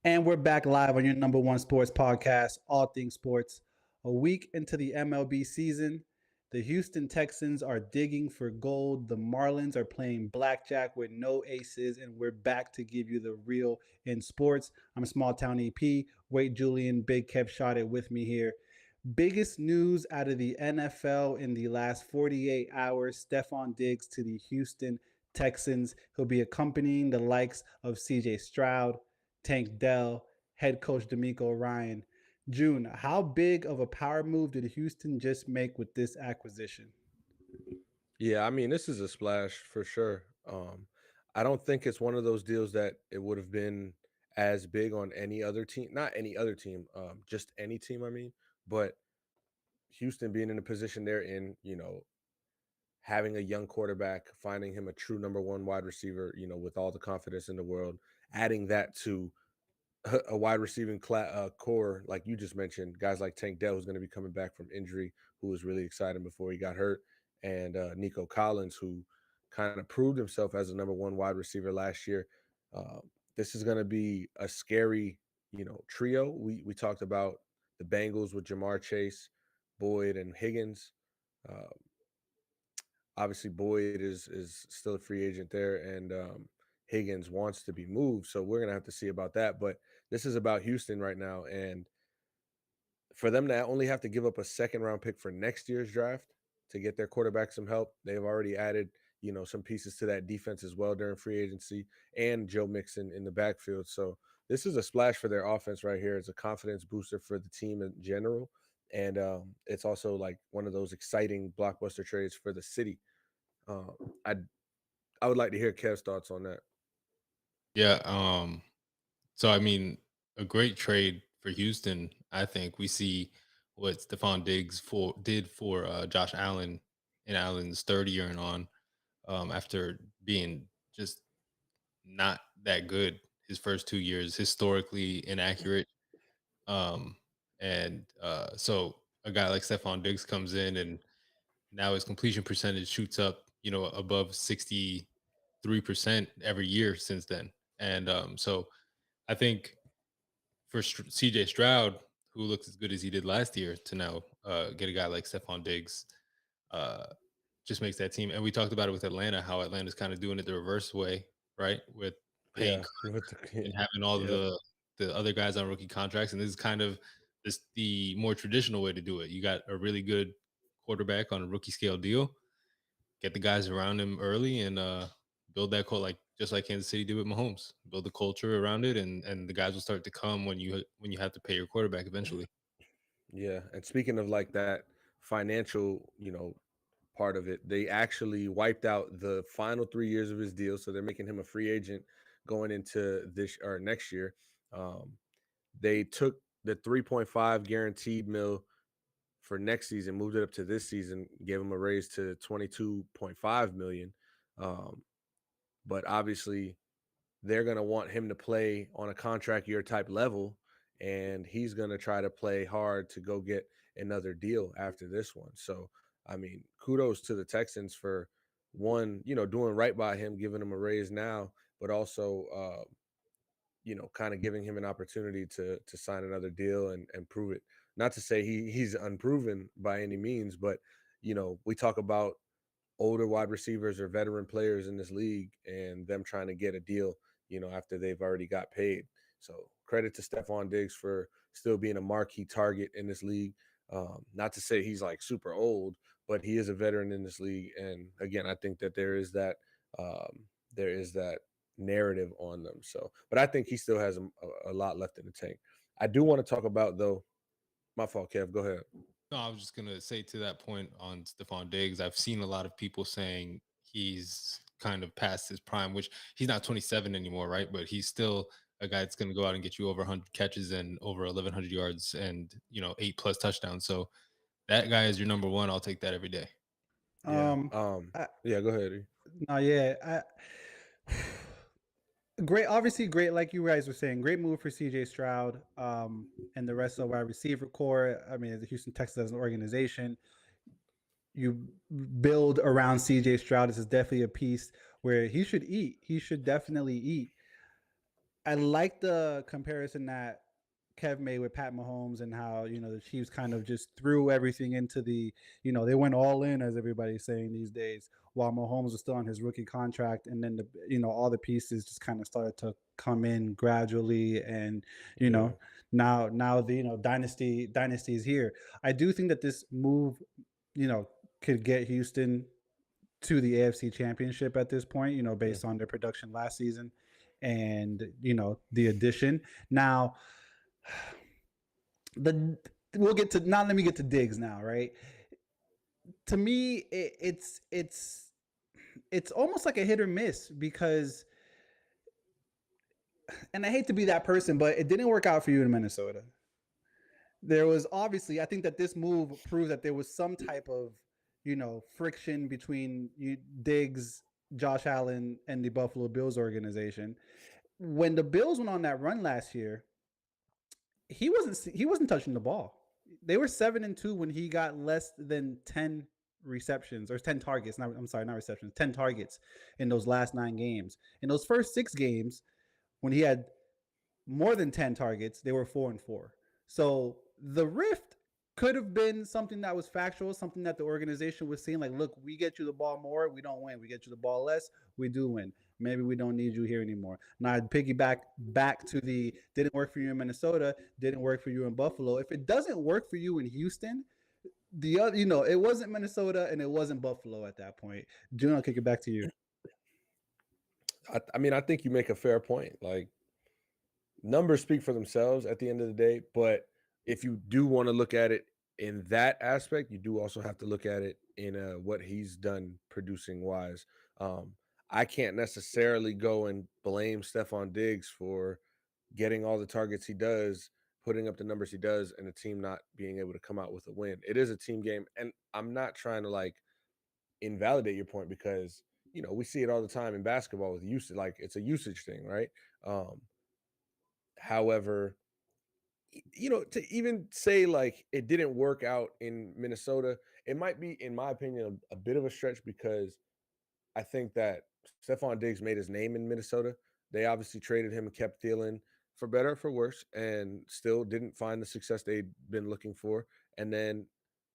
And we're back live on your number one sports podcast, All Things Sports. A week into the MLB season, the Houston Texans are digging for gold. The Marlins are playing blackjack with no aces, and we're back to give you the real in sports. I'm Small Town EP. Wait, Julian, Big Kev shot it with me here. Biggest news out of the NFL in the last 48 hours, Stephon Diggs to the Houston Texans. He'll be accompanying the likes of CJ Stroud, Tank Dell, head coach D'Amico Ryan. June, how big of a power move did Houston just make with this acquisition? Yeah, I mean, this is a splash for sure. I don't think it's one of those deals that it would have been as big on any other team, not any other team, just any team, I mean, but Houston being in the position they're in, having a young quarterback, finding him a true number one wide receiver, with all the confidence in the world, adding that to a wide receiving core, like you just mentioned, guys like Tank Dell, who's going to be coming back from injury, who was really exciting before he got hurt, and Nico Collins, who kind of proved himself as a number one wide receiver last year. Uh, this is going to be a scary, trio. We talked about the Bengals with Jamar Chase, Boyd, and Higgins. Uh, Obviously, Boyd is still a free agent there, and Higgins wants to be moved. So we're gonna have to see about that. But this is about Houston right now, and for them to only have to give up a second round pick for next year's draft to get their quarterback some help, they've already added some pieces to that defense as well during free agency, and Joe Mixon in the backfield. So this is a splash for their offense right here. It's a confidence booster for the team in general, and it's also like one of those exciting blockbuster trades for the city. um, I I would like to hear Kev's thoughts on that. Yeah. So I mean, a great trade for Houston. I think we see what Stephon Diggs did for Josh Allen in Allen's third year and on, after being just not that good his first 2 years, historically inaccurate. Um, and so a guy like Stephon Diggs comes in, and now his completion percentage shoots up, above 63% every year since then. And so I think for CJ Stroud, who looks as good as he did last year, to now get a guy like Stephon Diggs, uh, just makes that team. And we talked about it with Atlanta, how Atlanta's kind of doing it the reverse way, right? With paying Yeah, with and having all of yeah, the other guys on rookie contracts, and this is kind of the more traditional way to do it. You got a really good quarterback on a rookie scale deal, get the guys around him early, and build that cult, like just like Kansas City did with Mahomes. Build the culture around it, and the guys will start to come when you have to pay your quarterback eventually. yeah. And speaking of like that financial, part of it, they actually wiped out the final 3 years of his deal, so they're making him a free agent going into this or next year. Um, they took the 3.5 guaranteed mil for next season, moved it up to this season, gave him a raise to 22.5 million. Um, but obviously they're going to want him to play on a contract year type level, and he's going to try to play hard to go get another deal after this one. So I mean, kudos to the Texans for one, doing right by him, giving him a raise now, but also kind of giving him an opportunity to sign another deal and prove it. Not to say he's unproven by any means, but we talk about older wide receivers or veteran players in this league and them trying to get a deal, after they've already got paid. So credit to Stephon Diggs for still being a marquee target in this league. Not to say he's like super old, but he is a veteran in this league. And again, I think that um, there is that narrative on them. So, but I think he still has a lot left in the tank. I do want to talk about though. My fault, Kev. Go ahead. No, I was just gonna say to that point on Stephon Diggs, I've seen a lot of people saying he's kind of past his prime, which he's not 27 anymore, right? But he's still a guy that's gonna go out and get you over 100 catches and over 1,100 yards and 8+ touchdowns. So that guy is your number one. I'll take that every day. Yeah. Um, I, Yeah. Go ahead. no, yeah, great. Obviously, great. Like you guys were saying, great move for CJ Stroud, and the rest of the wide receiver core. I mean, the Houston Texans as an organization, you build around CJ Stroud. This is definitely a piece where he should eat. He should definitely eat. I like the comparison that Kev made with Pat Mahomes and how, the Chiefs kind of just threw everything into they went all in, as everybody's saying these days, while Mahomes was still on his rookie contract. And then all the pieces just kind of started to come in gradually. And, you Yeah. know, now the, dynasty is here. I do think that this move, could get Houston to the AFC Championship at this point, Mm. based on their production last season and, the addition. Now, the we'll get to now. Let me get to Diggs now, right? To me, it's almost like a hit or miss because, and I hate to be that person, but it didn't work out for you in Minnesota. There was obviously, I think that this move proves that there was some type of, friction between Diggs, Josh Allen, and the Buffalo Bills organization. When the Bills went on that run last year, he wasn't touching the ball. They were 7-2 when he got less than 10 receptions or 10 targets. I'm sorry, not receptions, 10 targets in those last 9 games. In those first 6 games, when he had more than 10 targets, they were 4-4. So the rift could have been something that was factual, something that the organization was seeing like, look, we get you the ball more, we don't win. We get you the ball less, we do win. Maybe we don't need you here anymore. Now I'd piggyback back to the didn't work for you in Minnesota, didn't work for you in Buffalo. If it doesn't work for you in Houston, the other, it wasn't Minnesota and it wasn't Buffalo at that point. June, I'll kick it back to you. I mean, I think you make a fair point. Like, numbers speak for themselves at the end of the day, but if you do want to look at it in that aspect, you do also have to look at it in what he's done producing wise. Um, I can't necessarily go and blame Stephon Diggs for getting all the targets he does, putting up the numbers he does, and the team not being able to come out with a win. It is a team game, and I'm not trying to like invalidate your point because we see it all the time in basketball with usage. Like, it's a usage thing, right? Um, However, to even say like it didn't work out in Minnesota, it might be, in my opinion, a bit of a stretch because I think that Stephon Diggs made his name in Minnesota. They obviously traded him and kept Thielen for better or for worse, and still didn't find the success they'd been looking for. And then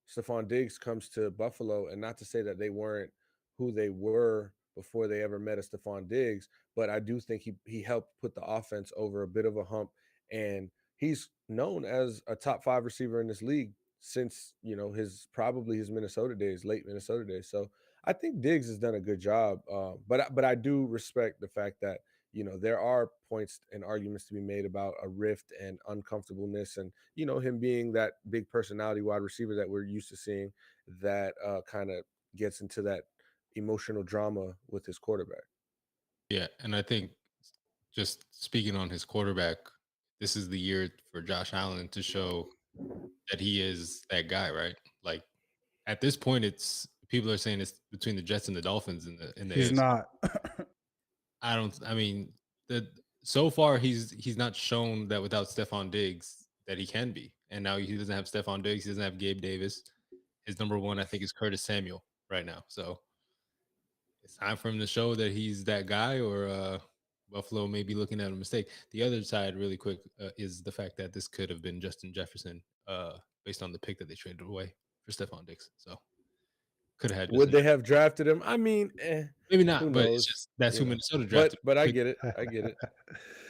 Stephon Diggs comes to Buffalo, and not to say that they weren't who they were before they ever met a Stephon Diggs, but I do think he helped put the offense over a bit of a hump, and he's known as a top 5 receiver in this league since his probably his Minnesota days, late Minnesota days. So I think Diggs has done a good job, but I do respect the fact that there are points and arguments to be made about a rift and uncomfortableness, and him being that big personality wide receiver that we're used to seeing, that kind of gets into that emotional drama with his quarterback. Yeah, and I think just speaking on his quarterback, this is the year for Josh Allen to show that he is that guy, right? Like at this point, it's people are saying it's between the Jets and the Dolphins in the He's AFC. not. I don't. I mean, the so far he's not shown that without Stephon Diggs that he can be, and now he doesn't have Stephon Diggs. He doesn't have Gabe Davis. His number one, I think, is Curtis Samuel right now. So it's time for him to show that he's that guy, or Buffalo may be looking at a mistake. The other side, really quick, is the fact that this could have been Justin Jefferson, based on the pick that they traded away for Stephon Diggs. So could have had Would Justin they Jefferson. have drafted him? I mean, Maybe who not, but it's knows? just that's who Minnesota drafted. But I Pick. get it. I get it.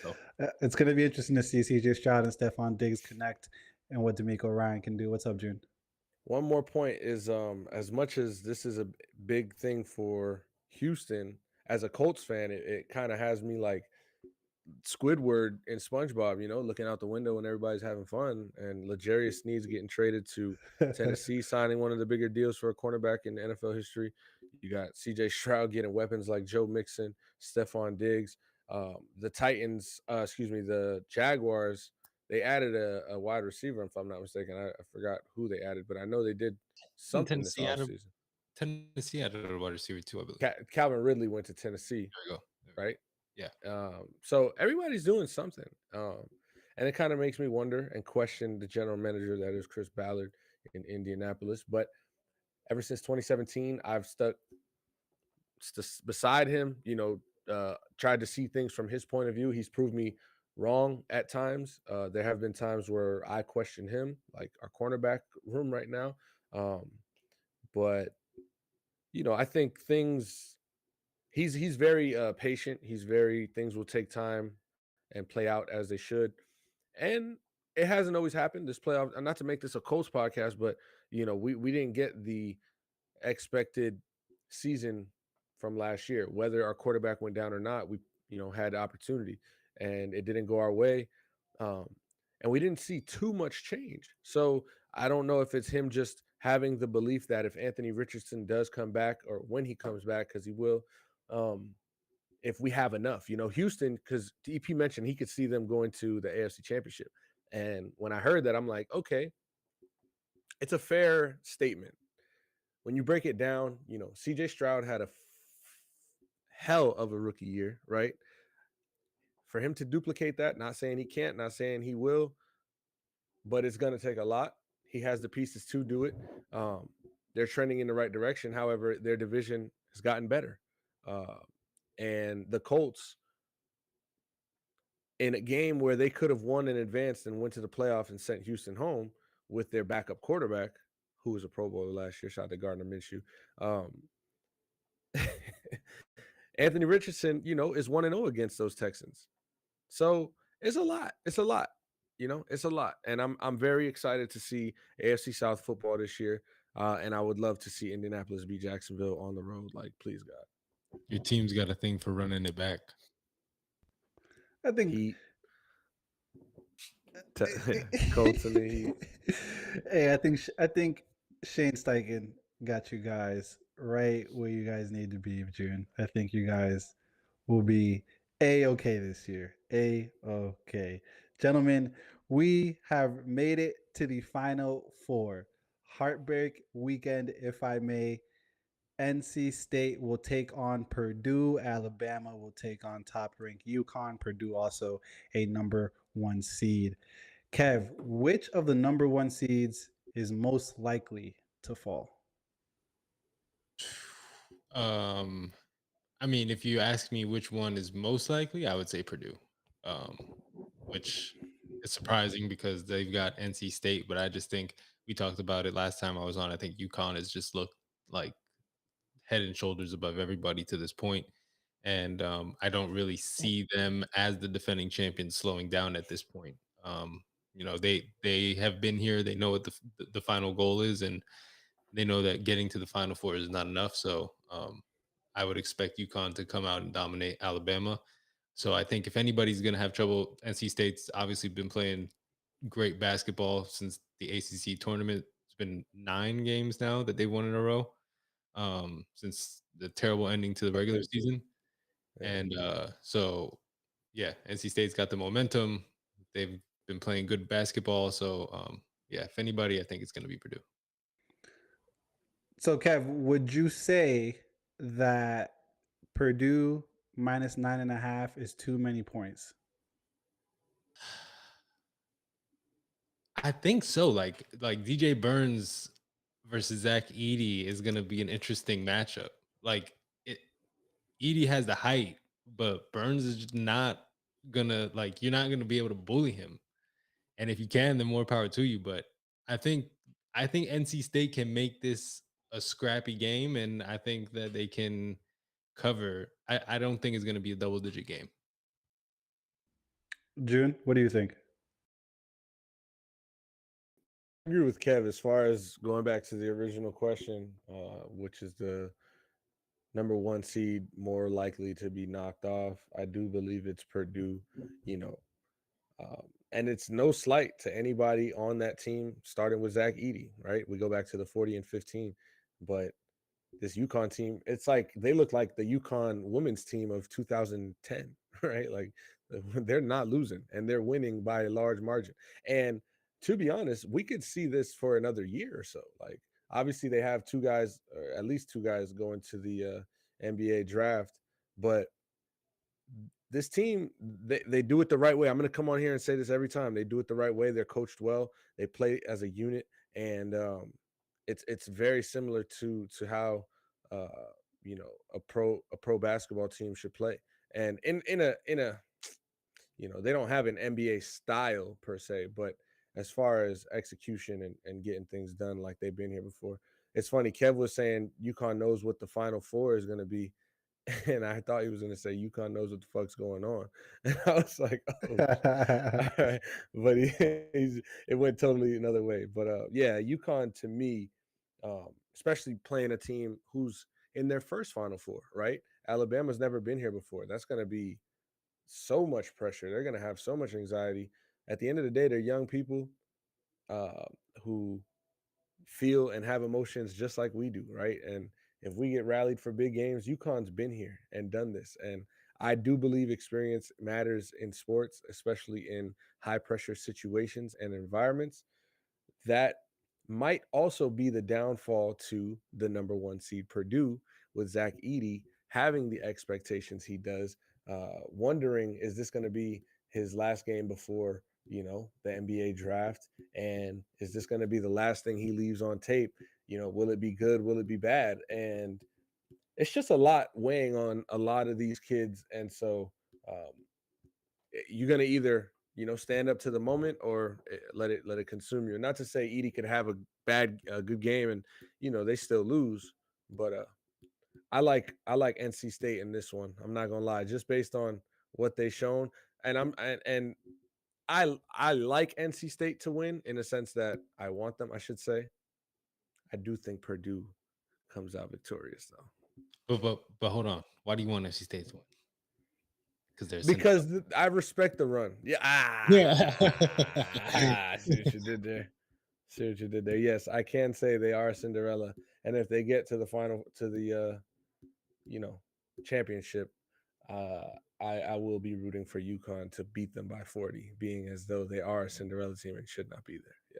So It's going to be interesting to see CJ Stroud and Stephon Diggs connect and what D'Amico Ryan can do. What's up, June? One more point is, as much as this is a big thing for Houston, as a Colts fan, it kind of has me like Squidward and SpongeBob, looking out the window when everybody's having fun, and L'Jarius Sneed's getting traded to Tennessee, signing one of the bigger deals for a cornerback in NFL history. You got CJ Stroud getting weapons like Joe Mixon, Stephon Diggs. The Titans, the Jaguars, they added a wide receiver, if I'm not mistaken. I forgot who they added, but I know they did and something this offseason. Tennessee had a wide receiver too, I believe. Calvin Ridley went to Tennessee, There we go. right? Yeah. So everybody's doing something. And it kind of makes me wonder and question the general manager that is Chris Ballard in Indianapolis. But ever since 2017, I've stuck beside him, tried to see things from his point of view. He's proved me wrong at times. There have been times where I question him, like our cornerback room right now. Um, but I think things he's very patient. He's very things will take time and play out as they should. And it hasn't always happened this playoff. And not to make this a Colts podcast, but we didn't get the expected season from last year. Whether our quarterback went down or not, we had the opportunity, and it didn't go our way. Um, and we didn't see too much change. So I don't know if it's him just having the belief that if Anthony Richardson does come back, or when he comes back, because he will, um, if we have enough. Houston, because EP mentioned he could see them going to the AFC Championship. And when I heard that, I'm like, okay, it's a fair statement. When you break it down, CJ Stroud had a hell of a rookie year, right? For him to duplicate that, not saying he can't, not saying he will, but it's going to take a lot. He has the pieces to do it. Um, they're trending in the right direction. However, their division has gotten better. Uh, and the Colts, in a game where they could have won in advance and went to the playoffs and sent Houston home with their backup quarterback, who was a Pro Bowler last year, shout out to Gardner Minshew. Um, Anthony Richardson, is 1-0 against those Texans. So it's a lot. It's a lot. It's a lot. And I'm very excited to see AFC South football this year. And I would love to see Indianapolis beat Jacksonville on the road. Like, please, God. Your team's got a thing for running it back. I think Heat. Colts and the Heat. Hey, I think Shane Steichen got you guys right where you guys need to be, June. I think you guys will be a-okay this year. A-okay. Gentlemen, we have made it to the final four. Heartbreak weekend, if I may. NC State will take on Purdue. Alabama will take on top ranked UConn. Purdue also a number one seed. Kev, which of the number one seeds is most likely to fall? Um, I mean, if you ask me which one is most likely, I would say Purdue, um, which is surprising because they've got NC State, but I just think we talked about it last time I was on. I think UConn has just looked like head and shoulders above everybody to this point. And I don't really see them as the defending champions slowing down at this point. They have been here. They know what the final goal is, and they know that getting to the final four is not enough. So I would expect UConn to come out and dominate Alabama. So I think if anybody's going to have trouble, NC State's obviously been playing great basketball since the ACC tournament. It's been 9 games now that they've won in a row since the terrible ending to the regular season. Yeah. And so, yeah, NC State's got the momentum. They've been playing good basketball. So, yeah, if anybody, I think it's going to be Purdue. So, Kev, would you say that Purdue minus 9.5 is too many points? I think so. Like DJ Burns versus Zach Edey is going to be an interesting matchup. Like Edey has the height, but Burns is just not gonna you're not gonna be able to bully him. And if you can, then more power to you. But I think NC State can make this a scrappy game, and I think that they can cover. I don't think it's gonna be a double-digit game. June, what do you think? I agree with Kev as far as going back to the original question, which is the number one seed more likely to be knocked off. I do believe it's Purdue, you know, and it's no slight to anybody on that team, starting with Zach Edey, right? We go back to the 40 and 15, but this UConn team, it's like they look like the UConn women's team of 2010, right? Like they're not losing and they're winning by a large margin. And to be honest, we could see this for another year or so. Like obviously they have two guys, or at least two guys going to the NBA draft, but this team, they do it the right way. I'm going to come on here and say this every time. They do it the right way. They're coached well. They play as a unit, and it's very similar to how uh, a pro basketball team should play. And in a They don't have an NBA style per se, but as far as execution and getting things done like they've been here before. It's funny. Kev was saying UConn knows what the Final Four is going to be, and I thought he was going to say UConn knows what the fuck's going on, and I was like, oh, all right. But it went totally another way. But yeah, UConn to me, especially playing a team who's in their first Final Four, right? Alabama's never been here before. That's going to be so much pressure. They're going to have so much anxiety. At the end of the day, they're young people uh, who feel and have emotions just like we do, right? And if we get rallied for big games, UConn's been here and done this. And I do believe experience matters in sports, especially in high pressure situations and environments. That might also be the downfall to the number one seed Purdue with Zach Edey having the expectations he does, wondering is this going to be his last game before the NBA draft, and is this going to be the last thing he leaves on tape? Will it be good? Will it be bad? And it's just a lot weighing on a lot of these kids, and so um, you're gonna either stand up to the moment or let it consume you. Not to say Edie could have a good game and they still lose, but I like NC State in this one. I'm not gonna lie, just based on what they shown, and I like NC State to win in a sense that I want them. I should say I do think Purdue comes out victorious though. But hold on. Why do you want NC State to win? Because they're Cinderella. Because I respect the run. Yeah. Yeah. I see what you did there. See what you did there. Yes, I can say they are Cinderella. And if they get to the final, to the, you know, championship, uh, I will be rooting for UConn to beat them by 40, being as though they are a Cinderella team and should not be there. Yeah.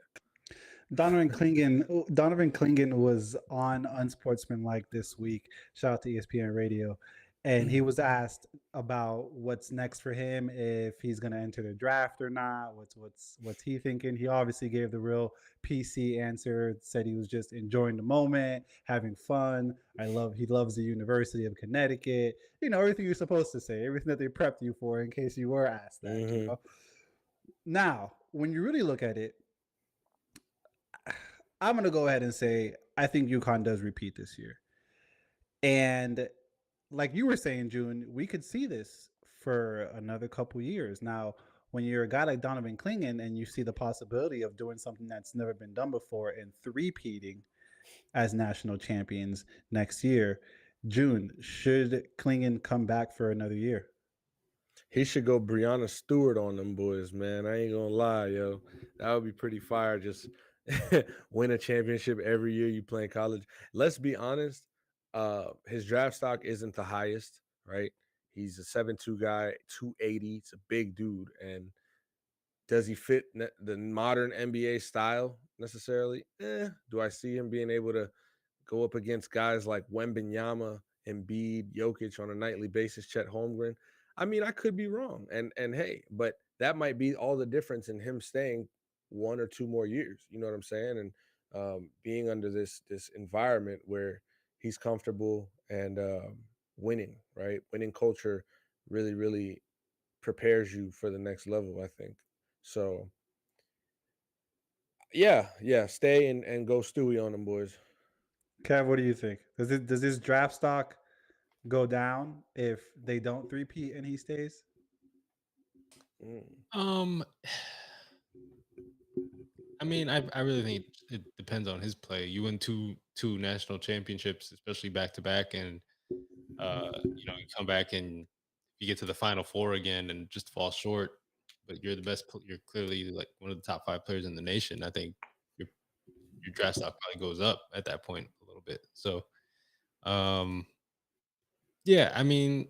Donovan Klingen was on Unsportsmanlike this week. Shout out to ESPN Radio. And he was asked about what's next for him, if he's going to enter the draft or not. What's he thinking? He obviously gave the real PC answer. Said he was just enjoying the moment, having fun. He loves the University of Connecticut. Everything you're supposed to say, everything that they prepped you for in case you were asked that. Mm-hmm. Now, when you really look at it, I'm going to go ahead and say I think UConn does repeat this year. And like you were saying, June, we could see this for another couple years. Now, when you're a guy like Donovan Klingen and you see the possibility of doing something that's never been done before and three-peating as national champions next year, June, should Klingen come back for another year? He should go Brianna Stewart on them boys, man. I ain't gonna lie, yo. That would be pretty fire. Just win a championship every year you play in college. Let's be honest. His draft stock isn't the highest, right? He's a 7'2" guy, 280. It's a big dude. And does he fit the modern NBA style necessarily? Do I see him being able to go up against guys like Wembanyama, Embiid, Jokic on a nightly basis, Chet Holmgren? I mean, I could be wrong. And hey, but that might be all the difference in him staying 1 or 2 more years. You know what I'm saying? And being under this environment where he's comfortable and winning, right? Winning culture really, really prepares you for the next level, I think. So yeah, stay and go Stewie on them boys. Kev, what do you think? Does this draft stock go down if they don't three-peat and he stays? Um, I mean, I really think it depends on his play. You win two national championships, especially back to back, and you come back and you get to the Final Four again and just fall short. But you're the best. You're clearly like one of the top 5 players in the nation. I think your your draft stock probably goes up at that point a little bit. So, um, yeah, I mean,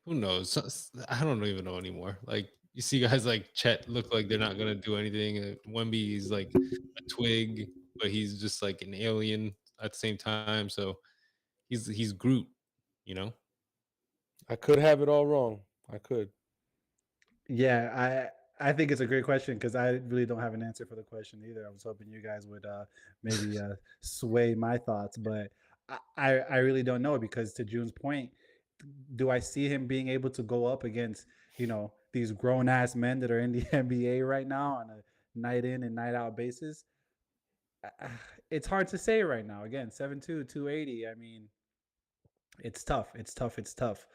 who knows? I don't even know anymore. Like you see guys like Chet look like they're not gonna do anything. Wemby is like a twig, but he's just like an alien at the same time. So he's Groot, you know. I could have it all wrong. I could. Yeah, I think it's a great question because I really don't have an answer for the question either. I was hoping you guys would maybe sway my thoughts, but I really don't know because to June's point, do I see him being able to go up against these grown ass men that are in the NBA right now on a night in and night out basis. It's hard to say right now. Again, 7'2", 280. I mean, it's tough. It's tough. It's tough.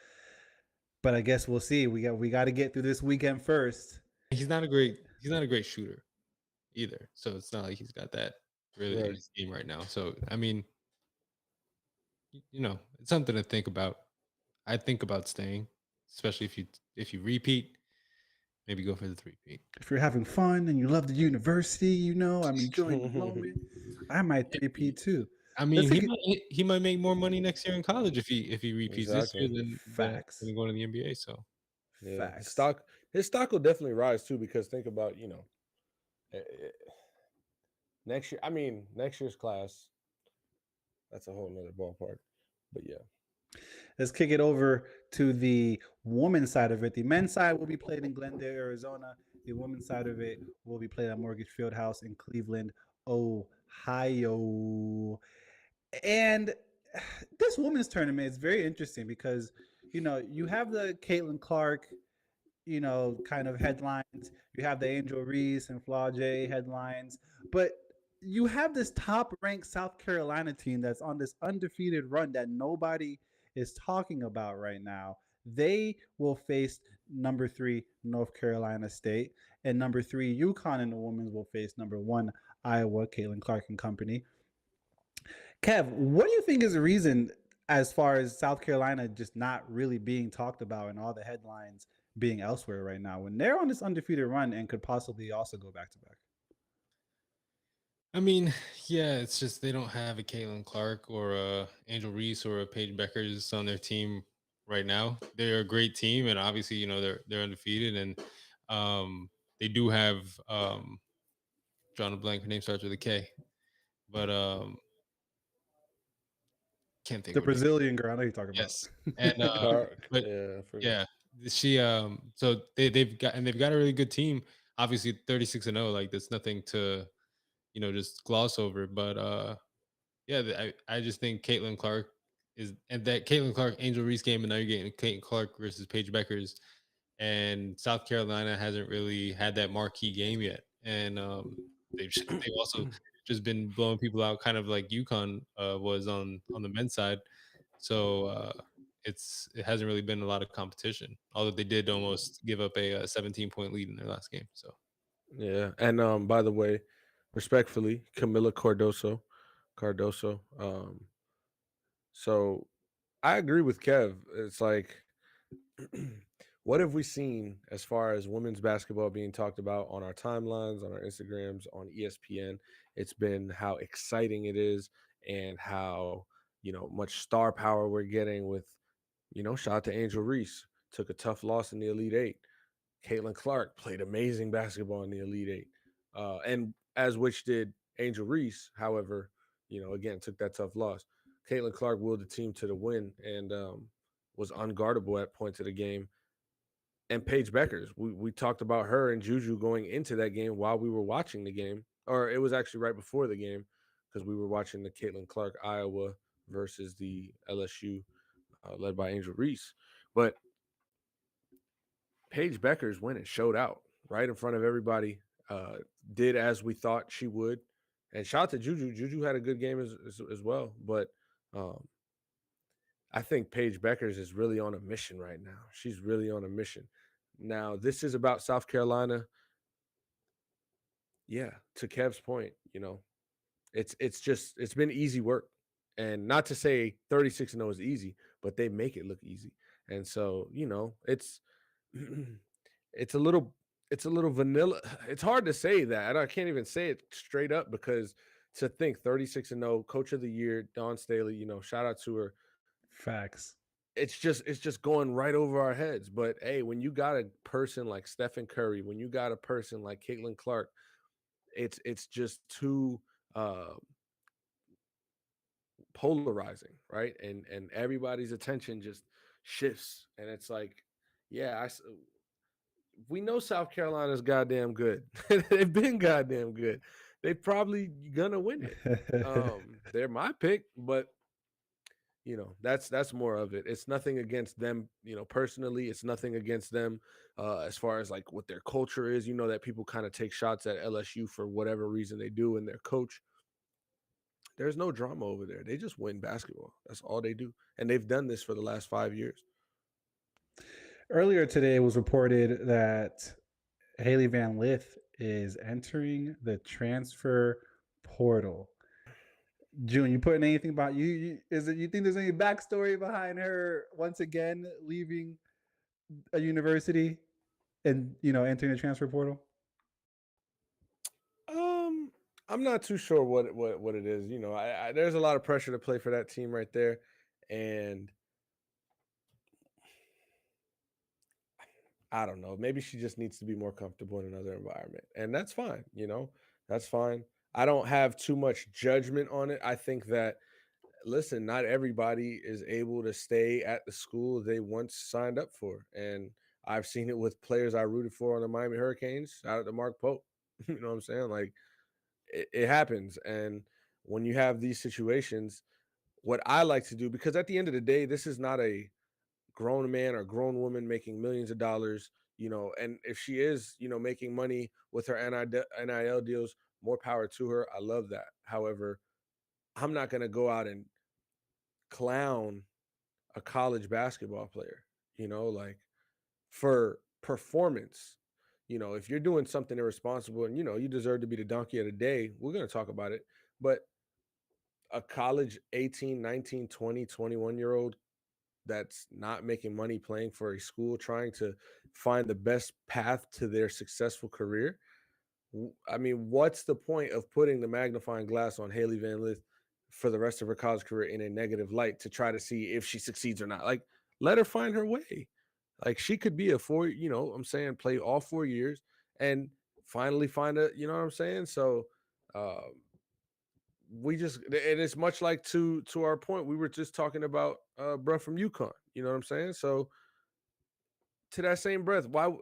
But I guess we'll see. We got to get through this weekend first. He's not a great shooter either. So it's not like he's got that really in Right. his game right now. So I mean, it's something to think about. I think about staying, especially if you repeat, maybe go for the three-peat. If you're having fun and you love the university, I'm enjoying the moment. I might 3P too. I mean, Let's he take it. might make more money next year in college if he repeats this year Exactly. than Facts. going to the NBA. So Yeah, Facts. his stock will definitely rise too, because think about, eh, eh, next year. I mean, next year's class, that's a whole nother ballpark. But yeah, Let's kick it over to the women's side of it. The men's side will be played in Glendale, Arizona. The women's side of it will be played at Mortgage Fieldhouse in Cleveland, Ohio. And this women's tournament is very interesting because, you have the Caitlin Clark, kind of headlines. You have the Angel Reese and Flau'jae headlines, but you have this top-ranked South Carolina team that's on this undefeated run that nobody is talking about right now. They will face number 3 North Carolina State, and number 3 UConn in the women's will face number 1 Iowa, Caitlin Clark and company. Kev, what do you think is the reason as far as South Carolina just not really being talked about and all the headlines being elsewhere right now when they're on this undefeated run and could possibly also go back to back? I mean, yeah, it's just they don't have a Caitlin Clark or a Angel Reese or a Paige Beckers on their team right now. They're a great team, and obviously, they're undefeated, and they do have drawing a blank. Her name starts with a K, but can't think The of her name. Brazilian girl, I know you're talking about. Yes, and but yeah, I forget. yeah, she so they've got a really good team. Obviously, 36-0, like that's nothing to just gloss over, but yeah, I just think Caitlin Clark and that Caitlin Clark Angel Reese game, and now you're getting Caitlin Clark versus Paige Beckers, and South Carolina hasn't really had that marquee game yet, and they've also just been blowing people out, kind of like UConn was on the men's side. So it hasn't really been a lot of competition, although they did almost give up a 17-point lead in their last game. So Yeah, and by the way, respectfully, Camila Cardoso. So I agree with Kev. It's like, what have we seen as far as women's basketball being talked about on our timelines, on our Instagrams, on ESPN? It's been how exciting it is, and how much star power we're getting with, shout out to Angel Reese, took a tough loss in the Elite Eight. Caitlin Clark played amazing basketball in the Elite Eight, and as which did Angel Reese. However, again, took that tough loss. Caitlin Clark willed the team to the win, and was unguardable at points of the game. And Paige Beckers, we talked about her and Juju going into that game while we were watching the game, or it was actually right before the game, because we were watching the Caitlin Clark Iowa versus the LSU, led by Angel Reese. But Paige Beckers went and showed out right in front of everybody. Did as we thought she would, and shout out to Juju. Juju had a good game as well, but I think Paige Beckers is really on a mission right now. She's really on a mission. Now, this is about South Carolina. Yeah, to Kev's point, it's been easy work. And not to say 36-0 is easy, but they make it look easy. And so, it's it's a little vanilla. It's hard to say that. I can't even say it straight up, because to think 36-0, coach of the year, Dawn Staley, shout out to her. Facts. It's just going right over our heads. But hey, when you got a person like Stephen Curry, when you got a person like Caitlin Clark, it's just too polarizing, right? And everybody's attention just shifts, and it's like, yeah, we know South Carolina's goddamn good. They've been goddamn good. They probably gonna win it. They're my pick, but That's more of it. It's nothing against them, personally. It's nothing against them as far as like what their culture is. That people kind of take shots at LSU for whatever reason they do, and their coach. There's no drama over there. They just win basketball. That's all they do, and they've done this for the last 5 years. Earlier today, it was reported that Haley Van Lith is entering the transfer portal. June, you putting anything about Is it you think there's any backstory behind her once again leaving a university and entering the transfer portal? Um, I'm not too sure what it is. There's a lot of pressure to play for that team right there, and I don't know. Maybe she just needs to be more comfortable in another environment, and that's fine. That's fine. I don't have too much judgment on it. I think that, listen, not everybody is able to stay at the school they once signed up for, and I've seen it with players I rooted for on the Miami Hurricanes. Shout out to Mark Pope. You know what I'm saying? Like it happens, and when you have these situations, what I like to do, because at the end of the day, this is not a grown man or grown woman making millions of dollars, and if she is, making money with her NIL deals, more power to her. I love that. However, I'm not going to go out and clown a college basketball player, like for performance. If you're doing something irresponsible and you deserve to be the donkey of the day, we're going to talk about it. But a college 18, 19, 20, 21-year old that's not making money playing for a school, trying to find the best path to their successful career. I mean, what's the point of putting the magnifying glass on Haley Van Lith for the rest of her college career in a negative light to try to see if she succeeds or not? Like, let her find her way. Like, she could be I'm saying, play all 4 years and finally find what I'm saying? So, um, we just, and it's much like to our point we were just talking about, bruh from UConn. You know what I'm saying? So to that same breath, why,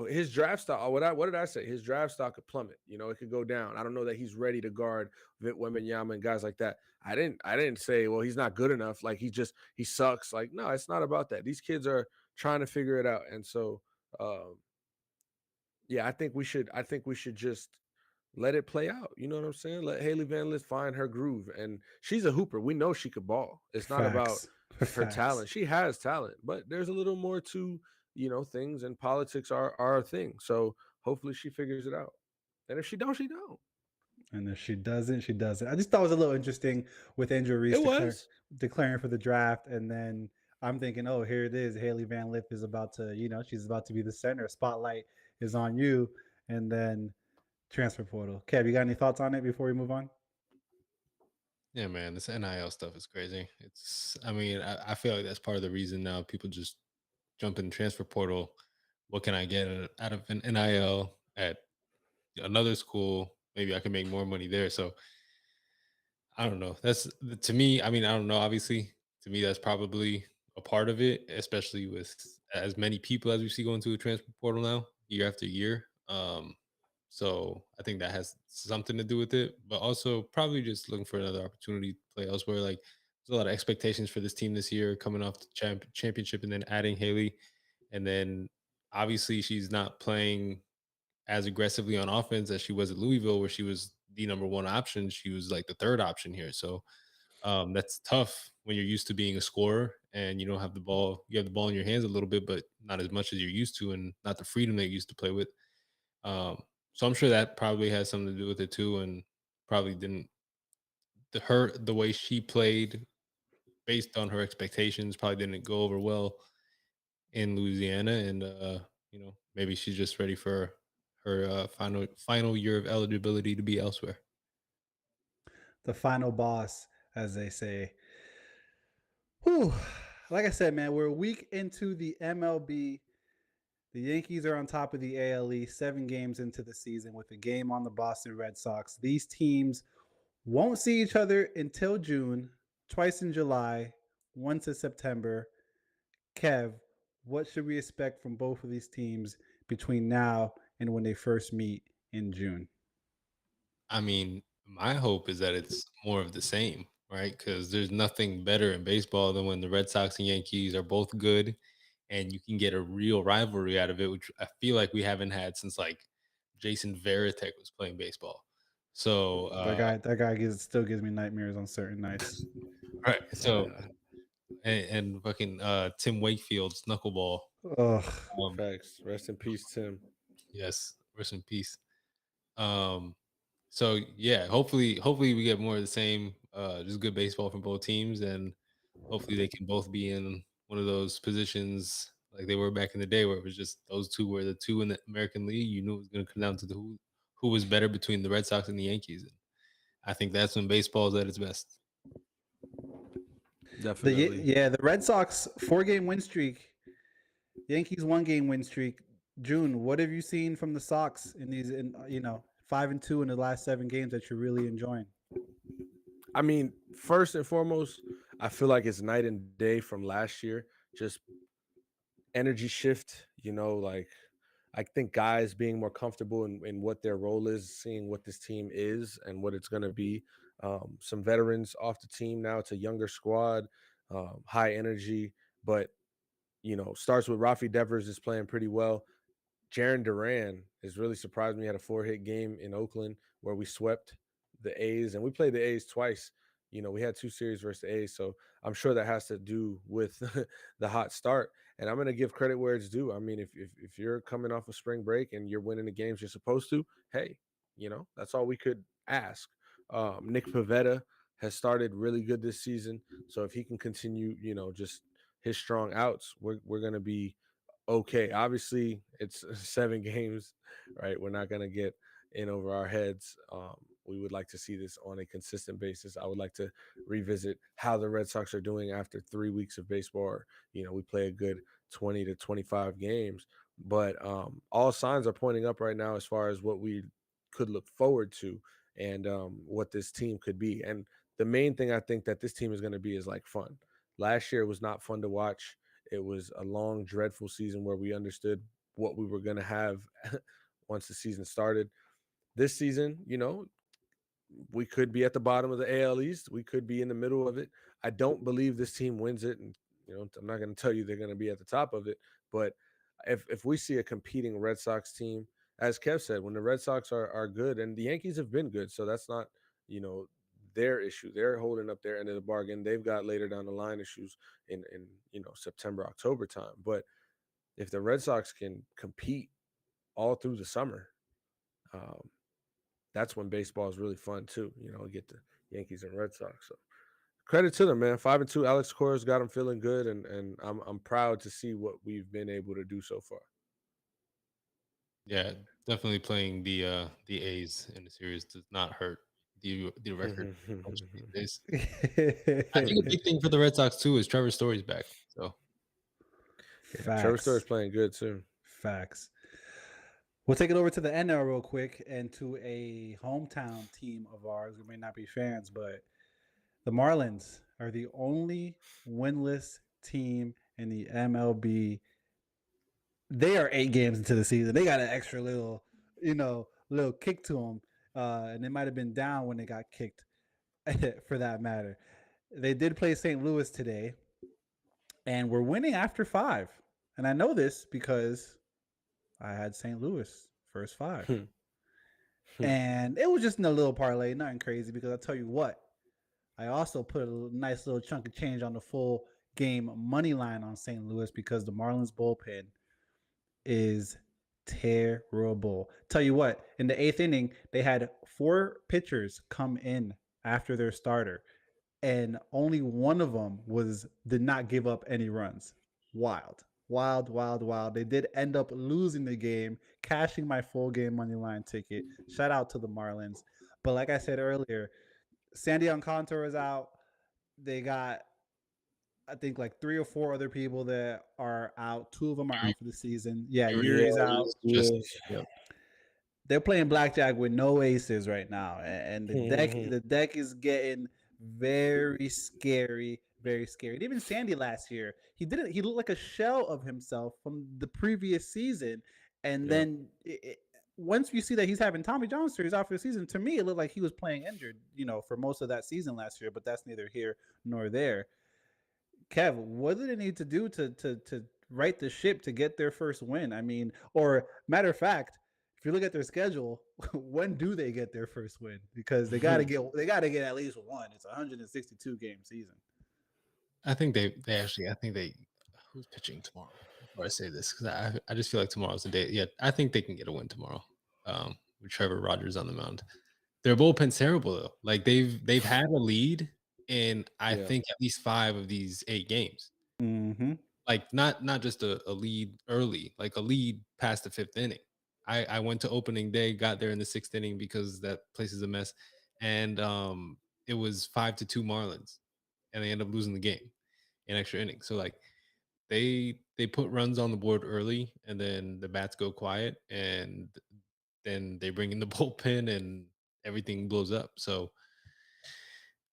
his draft stock, what did I say? His draft stock could plummet. It could go down. I don't know that he's ready to guard Vit Wembanyama and guys like that. I didn't say, well, he's not good enough. Like he sucks. Like, no, it's not about that. These kids are trying to figure it out. And so, um, yeah, I think we should just let it play out. You know what I'm saying? Let Haley Van Lith find her groove. And she's a hooper. We know she could ball. It's not about Facts. her Facts. talent. She has talent, but there's a little more to, things, and politics are a thing. So hopefully she figures it out. And if she don't, she don't. And if she doesn't, she doesn't. I just thought it was a little interesting with Angel Reese It was. declaring for the draft, and then I'm thinking, oh, here it is. Haley Van Lith is about to, she's about to be the center. Spotlight is on you, and then transfer portal. Kev, you got any thoughts on it before we move on? Yeah, man, this NIL stuff is crazy. I mean, I feel like that's part of the reason now people just jump in the transfer portal. What can I get out of an NIL at another school? Maybe I can make more money there. So I don't know. That's to me. I mean, I don't know. Obviously, to me, that's probably a part of it, especially with as many people as we see going to a transfer portal now, year after year. So I think that has something to do with it, but also probably just looking for another opportunity to play elsewhere. Like there's a lot of expectations for this team this year, coming off the championship, and then adding Haley, and then obviously she's not playing as aggressively on offense as she was at Louisville, where she was the number one option. She was like the third option here. So that's tough when you're used to being a scorer and you don't have the ball. You have the ball in your hands a little bit, but not as much as you're used to, and not the freedom that you used to play with. So I'm sure that probably has something to do with it too, and probably didn't the way she played based on her expectations probably didn't go over well in Louisiana, and maybe she's just ready for her final year of eligibility to be elsewhere. The final boss, as they say. Whew. Like I said, man, we're a week into the MLB. The Yankees are on top of the ALE, 7 games into the season with a game on the Boston Red Sox. These teams won't see each other until June, twice in July, once in September. Kev, what should we expect from both of these teams between now and when they first meet in June? I mean, my hope is that it's more of the same. right? Because there's nothing better in baseball than when the Red Sox and Yankees are both good, and you can get a real rivalry out of it, which I feel like we haven't had since like Jason Varitek was playing baseball. So, still gives me nightmares on certain nights. right. So, and fucking Tim Wakefield's knuckleball. Ugh. Um, Facts. Rest in peace, Tim. yes, rest in peace. Um, so yeah, hopefully we get more of the same, just good baseball from both teams, and hopefully they can both be in one of those positions like they were back in the day, where it was just those two were the two in the American League. You knew it was going to come down to the who was better between the Red Sox and the Yankees. And I think that's when baseball is at its best. Definitely. The Red Sox 4-game win streak, Yankees 1-game win streak. June, what have you seen from the Sox in 5-2 in the last 7 games that you're really enjoying? I mean, first and foremost, I feel like it's night and day from last year. Just energy shift, like I think guys being more comfortable in what their role is, seeing what this team is and what it's going to be. Some veterans off the team now. It's a younger squad, high energy, but starts with Rafi Devers is playing pretty well. Jaron Duran has really surprised me. He had a 4-hit game in Oakland where we swept the A's, and we played the A's twice. We had 2 series versus the A's, so I'm sure that has to do with the hot start. And I'm going to give credit where it's due. I mean, if you're coming off of spring break and you're winning the games you're supposed to, hey, that's all we could ask. Nick Pivetta has started really good this season, so if he can continue, just his strong outs, we're going to be okay. Obviously, it's 7 games, right? We're not going to get in over our heads. We would like to see this on a consistent basis. I would like to revisit how the Red Sox are doing after 3 weeks of baseball. Or, we play a good 20 to 25 games, but all signs are pointing up right now as far as what we could look forward to and what this team could be. And the main thing I think that this team is going to be is like fun. Last year it was not fun to watch. It was a long, dreadful season where we understood what we were going to have once the season started. This season, we could be at the bottom of the AL East. We could be in the middle of it. I don't believe this team wins it. And, I'm not going to tell you they're going to be at the top of it. But if we see a competing Red Sox team, as Kev said, when the Red Sox are good, and the Yankees have been good, so that's not, their issue. They're holding up their end of the bargain. They've got later down the line issues in September, October time. But if the Red Sox can compete all through the summer, that's when baseball is really fun too. Get the Yankees and Red Sox. So credit to them, man. 5-2. Alex Cora's got them feeling good, and I'm proud to see what we've been able to do so far. Yeah, definitely playing the A's in the series does not hurt the record these days. I think a big thing for the Red Sox too is Trevor Story's back. So Trevor Story's playing good too. Facts. We'll take it over to the NL real quick and to a hometown team of ours. We may not be fans, but the Marlins are the only winless team in the MLB. They are 8 games into the season. They got an extra little kick to them. And they might have been down when they got kicked, for that matter. They did play St. Louis today, and we're winning after 5. And I know this because I had St. Louis first 5. And it was just in a little parlay, nothing crazy, because I'll tell you what, I also put a nice little chunk of change on the full game money line on St. Louis because the Marlins bullpen is terrible. Tell you what, in the 8th inning, they had 4 pitchers come in after their starter, and only one of them did not give up any runs. Wild. They did end up losing the game, cashing my full game money line ticket. Shout out to the Marlins. But like I said earlier, Sandy Alcantara is out. They got, I think, like 3 or 4 other people that are out. 2 of them are out for the season. Yeah, Yuri's out. Yep. They're playing blackjack with no aces right now, and the deck is getting very scary, very scary. Even Sandy last year, he looked like a shell of himself from the previous season, and then once you see that he's having Tommy John surgery out for the season, to me it looked like he was playing injured, for most of that season last year. But that's neither here nor there. Kev, what do they need to do to right the ship to get their first win? I mean, or matter of fact, if you look at their schedule, when do they get their first win? Because they gotta get at least one. It's a 162 game season. I think they who's pitching tomorrow? Before I say this, because I just feel like tomorrow's the day. Yeah, I think they can get a win tomorrow. With Trevor Rogers on the mound. Their bullpen's terrible though. Like they've had a lead in I Yeah. think at least 5 of these 8 games. Mm-hmm. Like not just a lead early, like a lead past the 5th inning. I went to opening day, got there in the 6th inning because that place is a mess, and it was 5-2 Marlins, and they end up losing the game in extra innings. So like they put runs on the board early, and then the bats go quiet, and then they bring in the bullpen, and everything blows up. So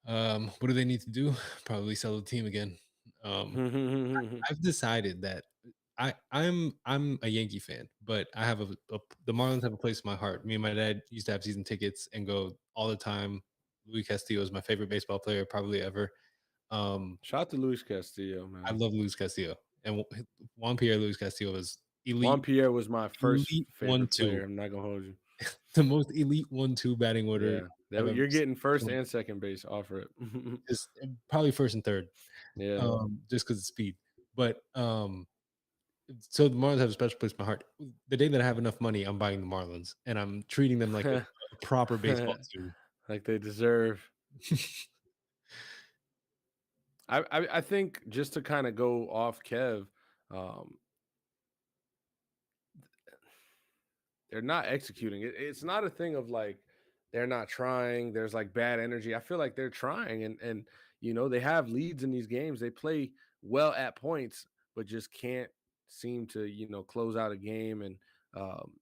what do they need to do? Probably sell the team again. Um, I've decided that I'm a Yankee fan, but I have the Marlins have a place in my heart. Me and my dad used to have season tickets and go all the time. Luis Castillo is my favorite baseball player probably ever. Shout out to Luis Castillo, I man. love Luis Castillo, and Juan Pierre Luis Castillo was Juan elite, Pierre was my first elite favorite 1-2, player. I'm not gonna hold you. the most elite 1-2 batting order Yeah, I've ever you're getting first seen. and second base off it. Just probably first and third, Yeah. just because of speed. But so the Marlins have a special place in my heart. The day that I have enough money, I'm buying the Marlins, and I'm treating them like a proper baseball team. Like they deserve. I think just to kind of go off Kev, um, they're not executing. It's not a thing of like they're not trying. There's like bad energy. I feel like they're trying, and they have leads in these games. They play well at points, but just can't seem to close out a game and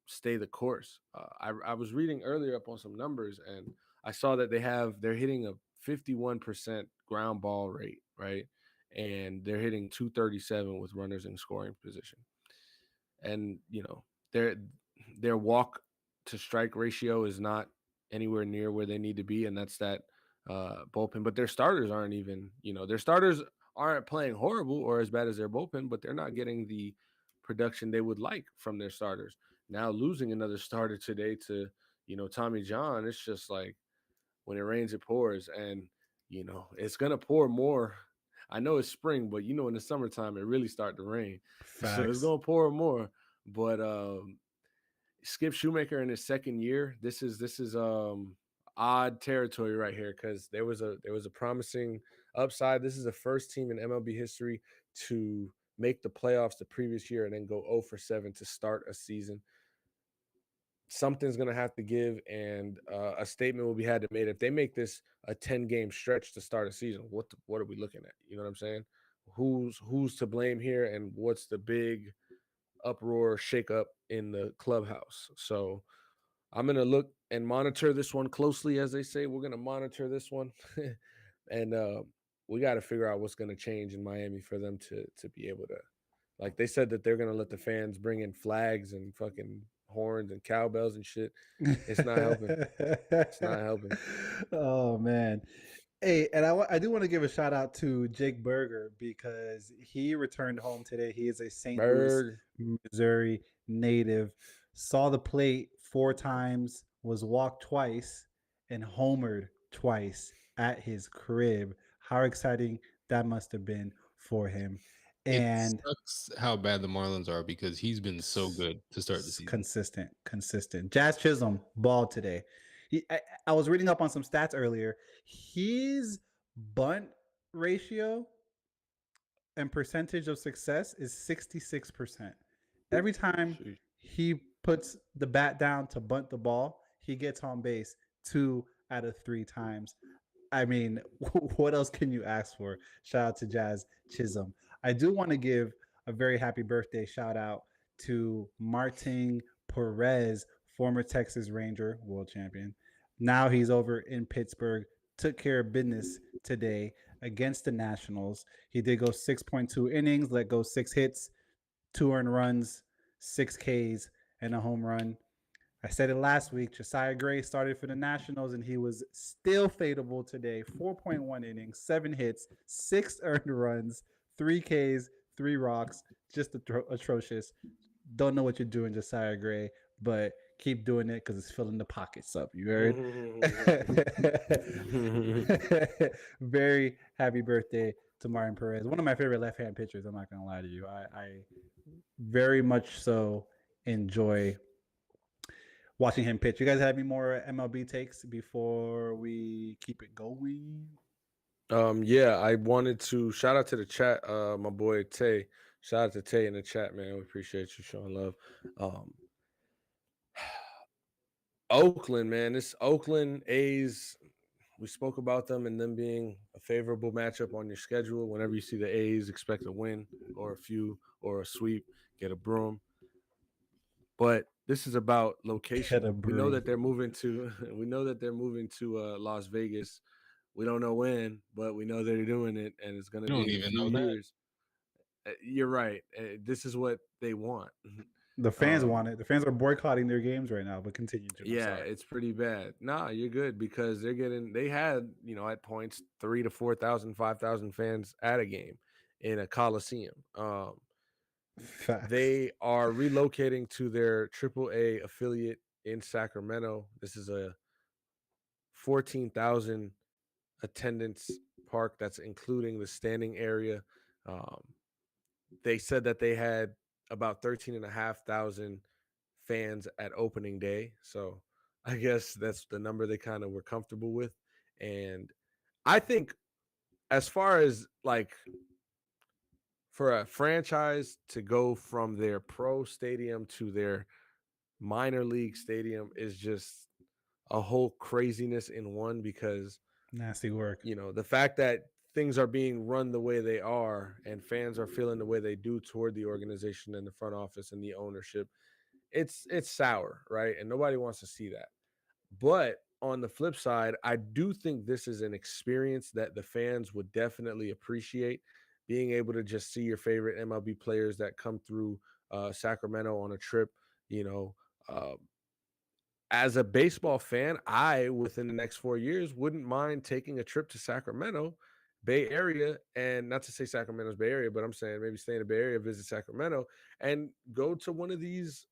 stay the course. I was reading earlier up on some numbers, and I saw that they're hitting a 51% ground ball rate, right? And they're hitting 237 with runners in scoring position. And their walk to strike ratio is not anywhere near where they need to be, and that's that bullpen. But their starters aren't even, their starters aren't playing horrible or as bad as their bullpen, but they're not getting the production they would like from their starters. Now losing another starter today to, Tommy John, it's just like when it rains, it pours, and it's gonna pour more. I know it's spring, but in the summertime it really start to rain, so it's Facts. gonna pour more. But Skip Shoemaker in his second year, this is odd territory right here because there was a promising upside. This is the first team in MLB history to make the playoffs the previous year and then go 0 for 7 to start a season. Something's going to have to give, and a statement will be had to made. If they make this a 10-game stretch to start a season, what are we looking at? You know what I'm saying? Who's to blame here, and what's the big uproar, shakeup in the clubhouse? So I'm going to look and monitor this one closely, as they say. We're going to monitor this one, and we got to figure out what's going to change in Miami for them to be able to. Like they said that they're going to let the fans bring in flags and fucking horns and cowbells and shit. It's not helping. It's not helping. Oh man. Hey, and I do want to give a shout out to Jake Berger because he returned home today. He is a St. Louis, Bird. Missouri native. Saw the plate 4 times, was walked twice, and homered twice at his crib. How exciting that must have been for him. It And sucks how bad the Marlins are because he's been so good to start the season. consistent. Jazz Chisholm balled today. I was reading up on some stats earlier. His bunt ratio and percentage of success is 66%. Every time Sheesh. he puts the bat down to bunt the ball, he gets on base 2 out of 3 times. I mean, what else can you ask for? Shout out to Jazz Chisholm. I do want to give a very happy birthday shout out to Martin Perez, former Texas Ranger, world champion. Now he's over in Pittsburgh. Took care of business today against the Nationals. He did go 6.2 innings, let go 6 hits, 2 earned runs, 6 Ks, and a home run. I said it last week. Josiah Gray started for the Nationals, and he was still fadeable today. 4.1 innings, 7 hits, 6 earned runs, 3 Ks, 3 rocks. Just atrocious. Don't know what you're doing, Josiah Gray, but keep doing it because it's filling the pockets up. You heard? Very happy birthday to Martin Perez. One of my favorite left-hand pitchers. I'm not gonna lie to you. I very much so enjoy watching him pitch. You guys have any more MLB takes before we keep it going? Yeah, I wanted to shout out to the chat, my boy Tay. Shout out to Tay in the chat, man. We appreciate you showing love. Oakland, man. This Oakland A's, we spoke about them and them being a favorable matchup on your schedule. Whenever you see the A's, expect a win or a few or a sweep, get a broom. But this is about location. We know that they're moving to Las Vegas. We don't know when, but we know they're doing it, and it's going to be in a few years. You're right. This is what they want. The fans want it. The fans are boycotting their games right now, but continue, Jim. Yeah, it's pretty bad. Nah, you're good because they had, at points 3,000 to 4,000, 5,000 fans at a game in a coliseum. They are relocating to their AAA affiliate in Sacramento. This is a 14,000 attendance park that's including the standing area. They said that they had about 13,500 fans at opening day. So I guess that's the number they kind of were comfortable with. And I think as far as for a franchise to go from their pro stadium to their minor league stadium is just a whole craziness in one, because nasty work. The fact that things are being run the way they are and fans are feeling the way they do toward the organization and the front office and the ownership, it's sour, right? And nobody wants to see that. But on the flip side, I do think this is an experience that the fans would definitely appreciate, being able to just see your favorite MLB players that come through Sacramento on a trip. As a baseball fan, I, within the next 4 years, wouldn't mind taking a trip to Sacramento, Bay Area, and not to say Sacramento's Bay Area, but I'm saying maybe stay in the Bay Area, visit Sacramento, and go to one of these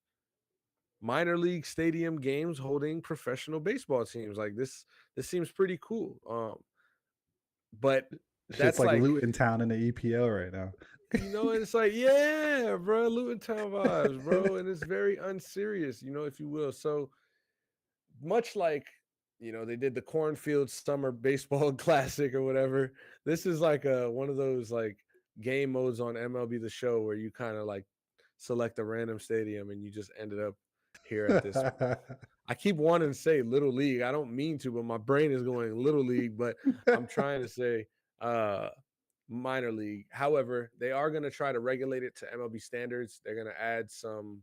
minor league stadium games holding professional baseball teams. Like this seems pretty cool. But that's like Luton Town in the EPL right now. It's like, yeah, bro, Luton Town vibes, bro, and it's very unserious, if you will. So much like they did the Cornfield Summer Baseball Classic or whatever. This is like one of those like game modes on MLB The Show where you kind of like select a random stadium and you just ended up here at this. I keep wanting to say Little League. I don't mean to, but my brain is going Little League, but I'm trying to say minor league. However, they are going to try to regulate it to MLB standards. They're going to add some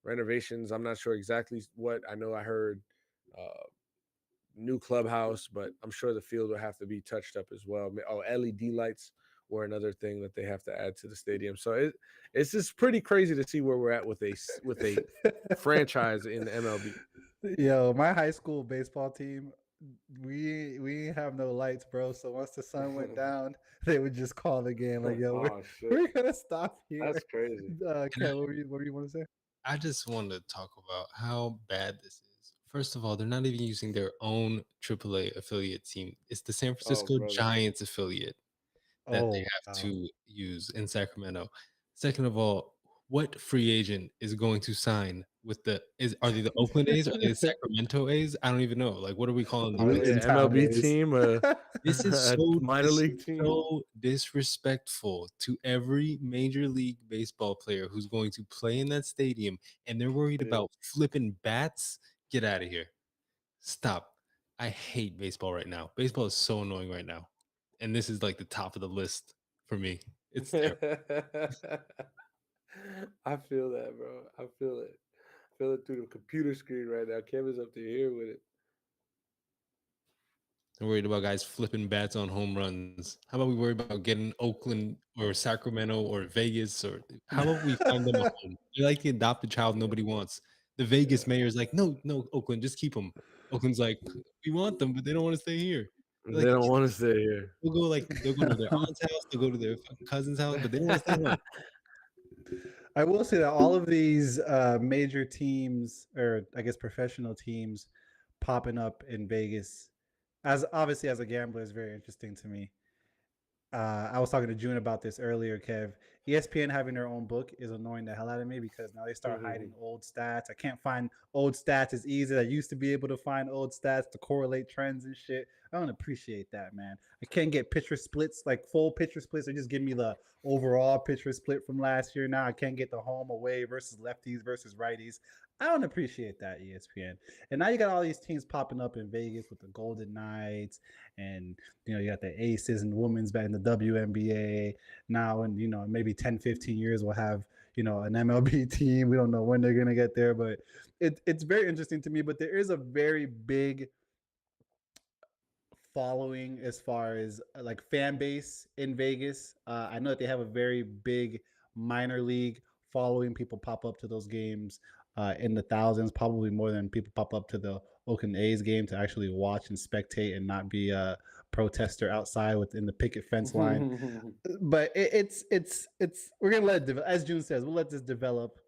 renovations. I'm not sure exactly what. I know I heard new clubhouse, but I'm sure the field will have to be touched up as well. LED lights were another thing that they have to add to the stadium. So it's just pretty crazy to see where we're at with a franchise in the MLB. Yo, my high school baseball team, we ain't have no lights, bro. So once the sun went down, they would just call the game like, "Yo, we're gonna stop here." That's crazy. Ken, what do you want to say? I just want to talk about how bad this is. First of all, they're not even using their own AAA affiliate team. It's the San Francisco Giants affiliate that they have to use in Sacramento. Second of all, what free agent is going to sign with are they the Oakland A's or are they the Sacramento A's? I don't even know. Like, what are we calling them? MLB team? This is so minor league team. So disrespectful to every Major League Baseball player who's going to play in that stadium, and they're worried about flipping bats. Get out of here. Stop. I hate baseball right now. Baseball is so annoying right now. And this is like the top of the list for me. It's terrible. I feel that, bro. I feel it. I feel it through the computer screen right now. Kevin's up to here with it. I'm worried about guys flipping bats on home runs. How about we worry about getting Oakland or Sacramento or Vegas? Or how about we find them a home? They're like the adopted child nobody wants. the Vegas mayor is like, no, no, Oakland, just keep them. Oakland's like, we want them, but they don't want to stay here. They're They like, don't want to stay here. they'll go to their aunt's house, they'll go to their fucking cousin's house, but they don't want to stay home. I will say that all of these major teams, or I guess professional teams, popping up in Vegas, as obviously as a gambler, is very interesting to me. I was talking to June about this earlier, Kev. ESPN having their own book is annoying the hell out of me because now they start hiding old stats. I can't find old stats as easy as I used to be able to find old stats to correlate trends and shit. I don't appreciate that, man. I can't get pitcher splits, like full pitcher splits. They just give me the overall pitcher split from last year. Now I can't get the home away versus lefties versus righties. I don't appreciate that, ESPN. And now you got all these teams popping up in Vegas with the Golden Knights, and you got the Aces and women's back in the WNBA now, and maybe 10, 15 years we'll have an MLB team. We don't know when they're gonna get there, but it's very interesting to me. But there is a very big following as far as like fan base in Vegas. I know that they have a very big minor league following. People pop up to those games in the thousands, probably more than people pop up to the Oakland A's game to actually watch and spectate and not be a protester outside within the picket fence line. But it's we're gonna let it develop. As June says, we'll let this develop,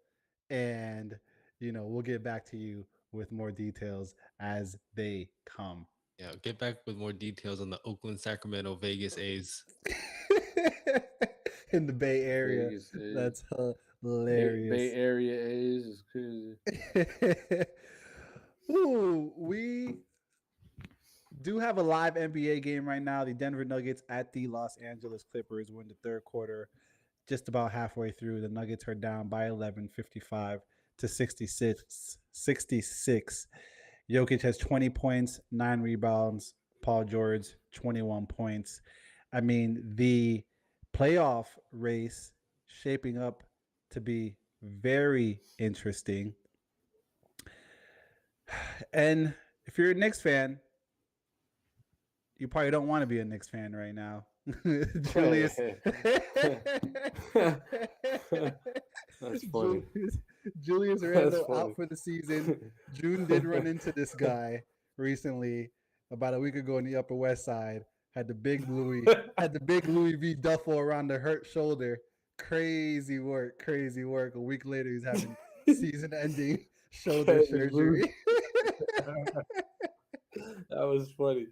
and we'll get back to you with more details as they come. Yeah, get back with more details on the Oakland, Sacramento, Vegas A's. In the Bay Area. That's hilarious. Bay Area A's is crazy. Ooh, we do have a live NBA game right now. The Denver Nuggets at the Los Angeles Clippers. We're in the third quarter, just about halfway through. The Nuggets are down by 11, 55 to 66. Jokic has 20 points, 9 rebounds. Paul George, 21 points. I mean, the playoff race shaping up to be very interesting. And if you're a Knicks fan, you probably don't want to be a Knicks fan right now. Julius. That's funny. Julius Randle out for the season. June did run into this guy recently, about a week ago in the Upper West Side. Had the big Louis V duffel around the hurt shoulder. Crazy work. A week later, he's having season-ending shoulder surgery. That was funny.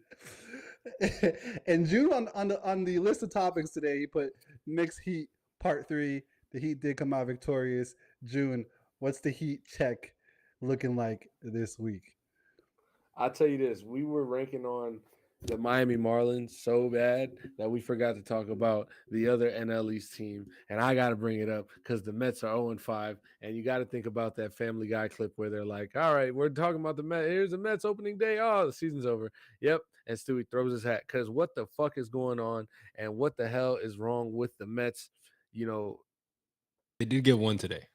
And June on the list of topics today, he put Knicks Heat Part 3. The Heat did come out victorious. June, what's the Heat check looking like this week? I'll tell you this. We were ranking on the Miami Marlins so bad that we forgot to talk about the other NL East team. And I got to bring it up because the Mets are 0-5. And you got to think about that Family Guy clip where they're like, all right, we're talking about the Mets. Here's the Mets opening day. Oh, the season's over. Yep. And Stewie throws his hat because what the fuck is going on and what the hell is wrong with the Mets? They did get one today.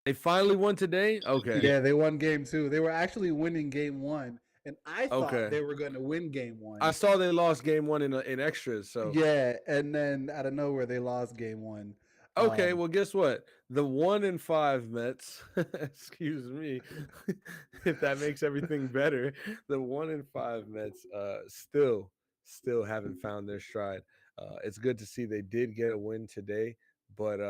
They finally won today? Okay. Yeah, they won game 2. They were actually winning game 1. And I thought they were going to win game 1. I saw they lost game 1 in extras. So yeah, and then out of nowhere they lost game 1. Okay, well, guess what? The 1-5 Mets, excuse me, if that makes everything better, the 1-5 Mets still haven't found their stride. It's good to see they did get a win today, but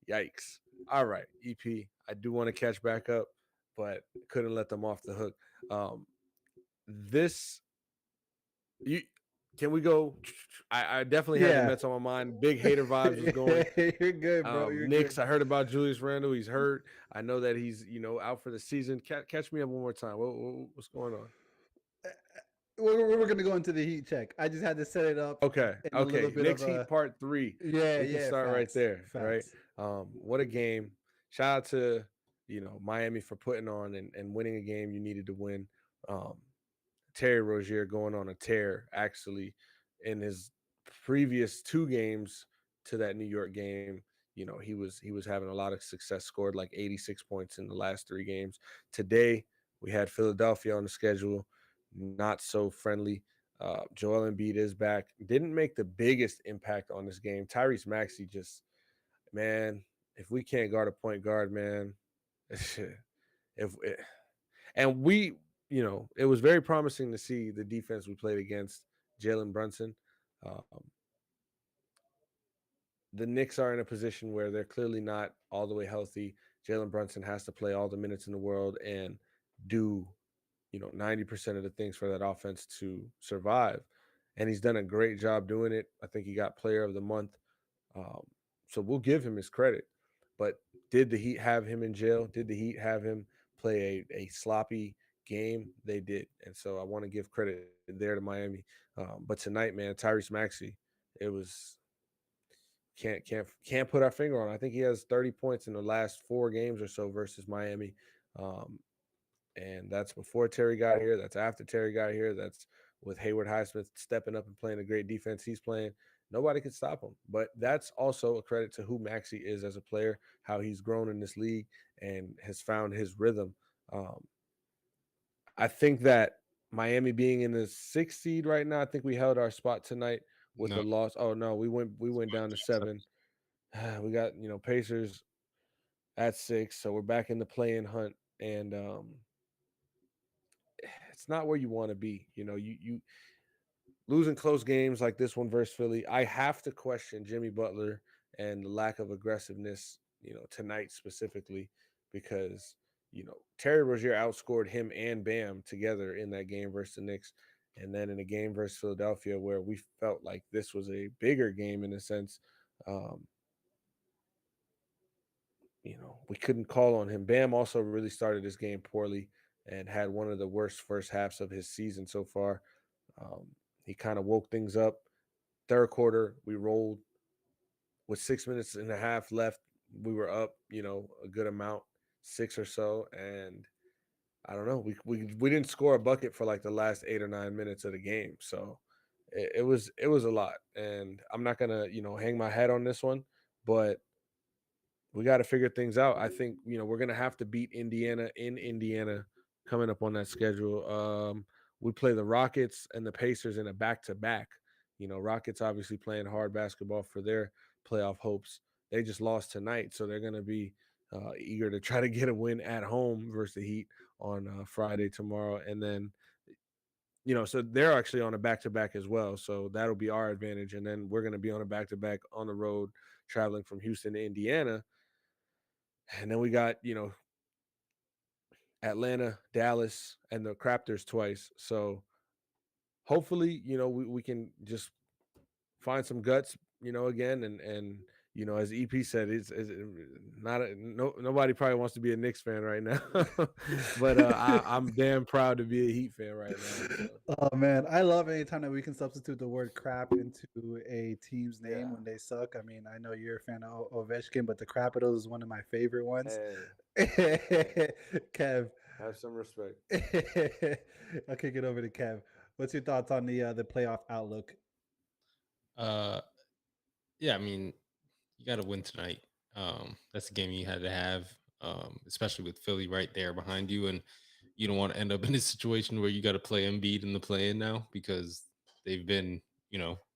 yikes. All right, EP, I do want to catch back up, but couldn't let them off the hook. Can we go? I definitely had the Mets on my mind. Big hater vibes was going. You're good, bro. Knicks, I heard about Julius Randle. He's hurt. I know that he's out for the season. Catch me up one more time. What's going on? We're going to go into the Heat check. I just had to set it up. Okay. Knicks Heat Part 3. Yeah, we can start right there. Right. What a game! Shout out to Miami for putting on and winning a game you needed to win. Terry Rozier going on a tear actually in his previous 2 games to that New York game. He was having a lot of success, scored like 86 points in the last 3 games. Today we had Philadelphia on the schedule, not so friendly. Joel Embiid is back. Didn't make the biggest impact on this game. Tyrese Maxey just, man, if we can't guard a point guard, man, if and we, it was very promising to see the defense we played against Jalen Brunson. Um, the Knicks are in a position where they're clearly not all the way healthy. Jalen Brunson has to play all the minutes in the world and do 90% of the things for that offense to survive. And he's done a great job doing it. I think he got player of the month. Um, so we'll give him his credit. But did the Heat have him in jail? Did the Heat have him play a sloppy game? They did. And so I want to give credit there to Miami. But tonight, man, Tyrese Maxey, it was can't put our finger on. I think he has 30 points in the last 4 games or so versus Miami. Um, and that's before Terry got here. That's after Terry got here. That's with Hayward Highsmith stepping up and playing a great defense he's playing. Nobody can stop him. But that's also a credit to who Maxey is as a player, how he's grown in this league and has found his rhythm. Um, I think that Miami being in the 6th seed right now, I think we held our spot tonight with No, a loss. Oh no, we went down to 7. We got Pacers at 6, so we're back in the play-in hunt, and it's not where you want to be. You losing close games like this one versus Philly. I have to question Jimmy Butler and the lack of aggressiveness. Tonight specifically, because Terry Rozier outscored him and Bam together in that game versus the Knicks. And then in a game versus Philadelphia, where we felt like this was a bigger game in a sense, um, we couldn't call on him. Bam also really started this game poorly and had one of the worst first halves of his season so far. Um, he kind of woke things up. Third quarter, we rolled with 6 minutes and a half left. We were up, a good amount, 6 or so, and I don't know. We didn't score a bucket for like the last 8 or 9 minutes of the game, so it was a lot. And I'm not gonna hang my head on this one, but we got to figure things out. I think we're gonna have to beat Indiana in Indiana coming up on that schedule. We play the Rockets and the Pacers in a back to back. Rockets obviously playing hard basketball for their playoff hopes. They just lost tonight, so they're gonna be eager to try to get a win at home versus the Heat on Friday tomorrow, and then so they're actually on a back to back as well. So that'll be our advantage, and then we're gonna be on a back to back on the road, traveling from Houston to Indiana. And then we got, Atlanta, Dallas, and the Raptors twice. So hopefully, we can just find some guts, again. And as EP said, it's not no nobody probably wants to be a Knicks fan right now, but I'm damn proud to be a Heat fan right now. So Oh man, I love anytime that we can substitute the word crap into a team's name yeah, when they suck. I mean, I know you're a fan of Ovechkin, but the Capitals is one of my favorite ones. hey, hey, Kev, have some respect. I'll kick it over to Kev. What's your thoughts on the playoff outlook? uh, yeah, I mean, you got to win tonight. That's a game you had to have, especially with Philly right there behind you, and you don't want to end up in a situation where you got to play Embiid in the play-in now because they've been,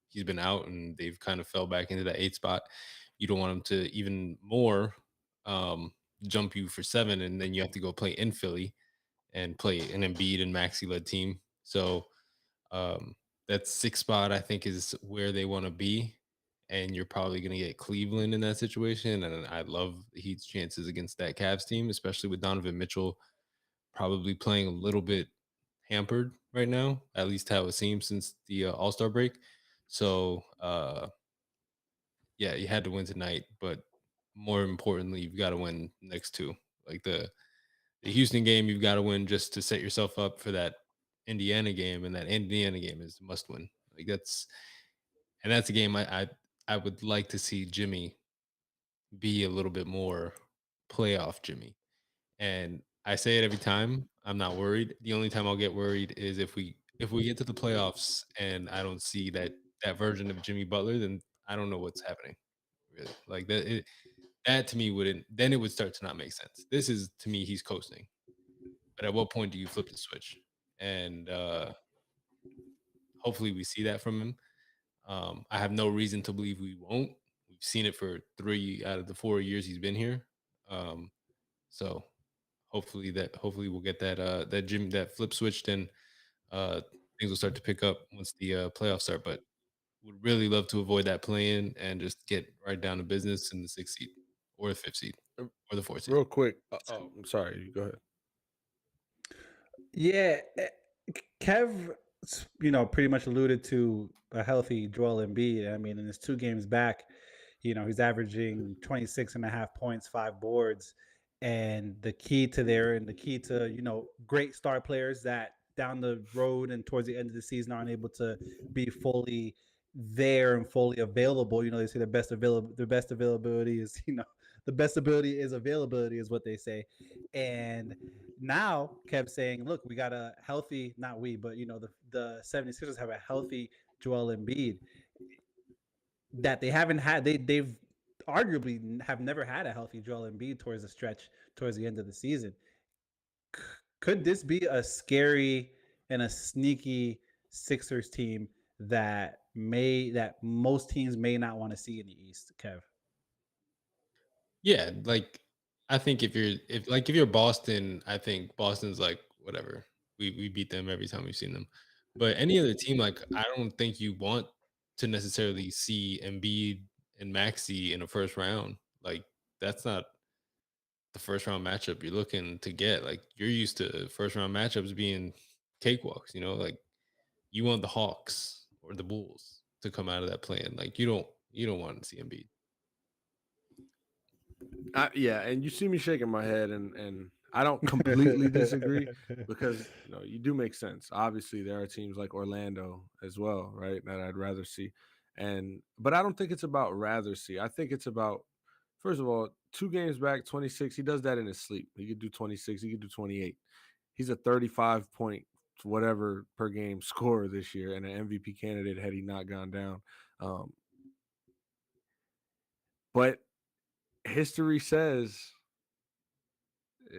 he's been out and they've kind of fell back into that 8 spot. You don't want him to even more um, jump you for 7, and then you have to go play in Philly and play an Embiid and Maxi led team. So um, that 6 spot, I think, is where they want to be. And you're probably going to get Cleveland in that situation. And I love the Heat's chances against that Cavs team, especially with Donovan Mitchell probably playing a little bit hampered right now, at least how it seems since the All Star break. So, yeah, you had to win tonight. But more importantly, you've got to win next two. Like the Houston game, you've got to win just to set yourself up for that Indiana game, and that Indiana game is a must win. Like that's a game I would like to see Jimmy be a little bit more playoff Jimmy. And I say it every time. I'm not worried. The only time I'll get worried is if we get to the playoffs and I don't see that version of Jimmy Butler, then I don't know what's happening. Really, like that to me wouldn't. Then it would start to not make sense. This is to me he's coasting. But at what point do you flip the switch? And hopefully we see that from him. I have no reason to believe we won't. We've seen it for 3 out of the 4 years he's been here. Um, so hopefully we'll get that flip switched and uh things will start to pick up once the playoffs start. But would really love to avoid that play-in and just get right down to business in the sixth seed or the fifth seed Uh, or the fourth seed. Real quick. Oh, I'm sorry. You go ahead. Yeah, Kev, pretty much alluded to a healthy Joel Embiid. I mean, in his 2 games back, he's averaging 26 and a half points, 5 boards. And the key to, great star players that down the road and towards the end of the season aren't able to be fully there and fully available. They say the best availability is, the best ability is availability is what they say. And now kept saying, look, we got a healthy, not we, but the 76ers have a healthy Joel Embiid that they haven't had. They've arguably have never had a healthy Joel Embiid towards the stretch towards the end of the season. Could this be a scary and a sneaky Sixers team that most teams may not want to see in the East, Kev? Yeah, like I think if you're Boston, I think Boston's like whatever. We beat them every time we've seen them. But any other team, like I don't think you want to necessarily see Embiid and Maxi in a first round. Like that's not the first round matchup you're looking to get. Like you're used to first round matchups being cakewalks, like you want the Hawks or the Bulls to come out of that plan. Like you don't want to see Embiid. Yeah, and you see me shaking my head, and I don't completely disagree because you do make sense. Obviously, there are teams like Orlando as well, right? That I'd rather see, but I don't think it's about rather see. I think it's about, first of all, 2 games back, 26. He does that in his sleep. He could do 26. He could do 28. He's a 35 point whatever per game scorer this year and an MVP candidate had he not gone down. Um, but history says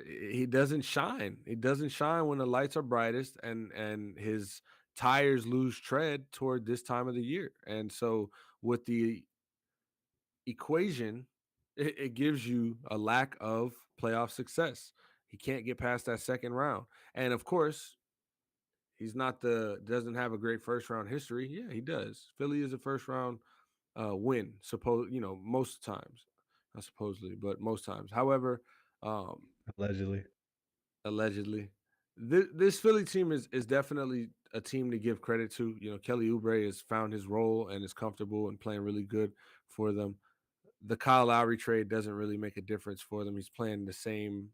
he doesn't shine. He doesn't shine when the lights are brightest and his tires lose tread toward this time of the year. And so with the equation, it gives you a lack of playoff success. He can't get past that second round. And of course, he's not doesn't have a great first round history. Yeah, he does. Philly is a first round win, most times. Not supposedly, but most times. However, um, Allegedly. allegedly. This Philly team is definitely a team to give credit to. Kelly Oubre has found his role and is comfortable and playing really good for them. The Kyle Lowry trade doesn't really make a difference for them. He's playing the same,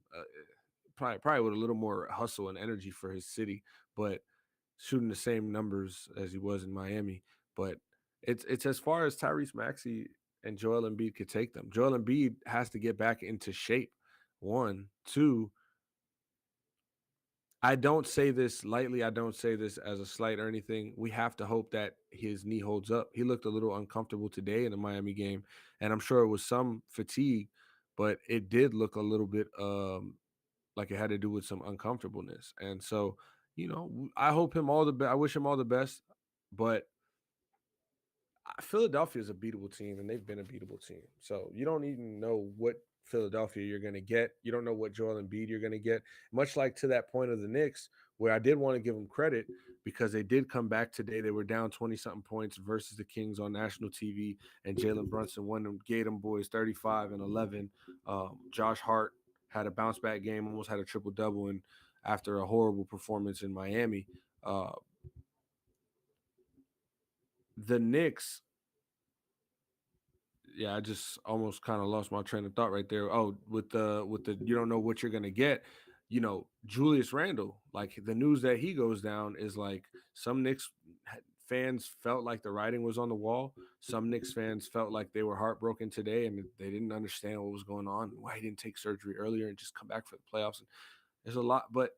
probably with a little more hustle and energy for his city, but shooting the same numbers as he was in Miami. But it's as far as Tyrese Maxey and Joel Embiid could take them. Joel Embiid has to get back into shape. 1, 2. I don't say this lightly. I don't say this as a slight or anything. We have to hope that his knee holds up. He looked a little uncomfortable today in the Miami game, and I'm sure it was some fatigue, but it did look a little bit like it had to do with some uncomfortableness. And so, I hope him all the best. I wish him all the best, but Philadelphia is a beatable team, and they've been a beatable team. So you don't even know what Philadelphia you're going to get. You don't know what Joel Embiid you're going to get. Much like to that point of the Knicks, where I did want to give them credit because they did come back today. They were down 20-something points versus the Kings on national TV, and Jalen Brunson won them, gave them boys 35 and 11. Josh Hart had a bounce back game, almost had a triple double, and after a horrible performance in Miami. The Knicks, yeah, I just almost kind of lost my train of thought right there. Oh, with the you don't know what you're gonna get. Julius Randle, like the news that he goes down is like some Knicks fans felt like the writing was on the wall. Some Knicks fans felt like they were heartbroken today and they didn't understand what was going on, why he didn't take surgery earlier and just come back for the playoffs. And there's a lot, but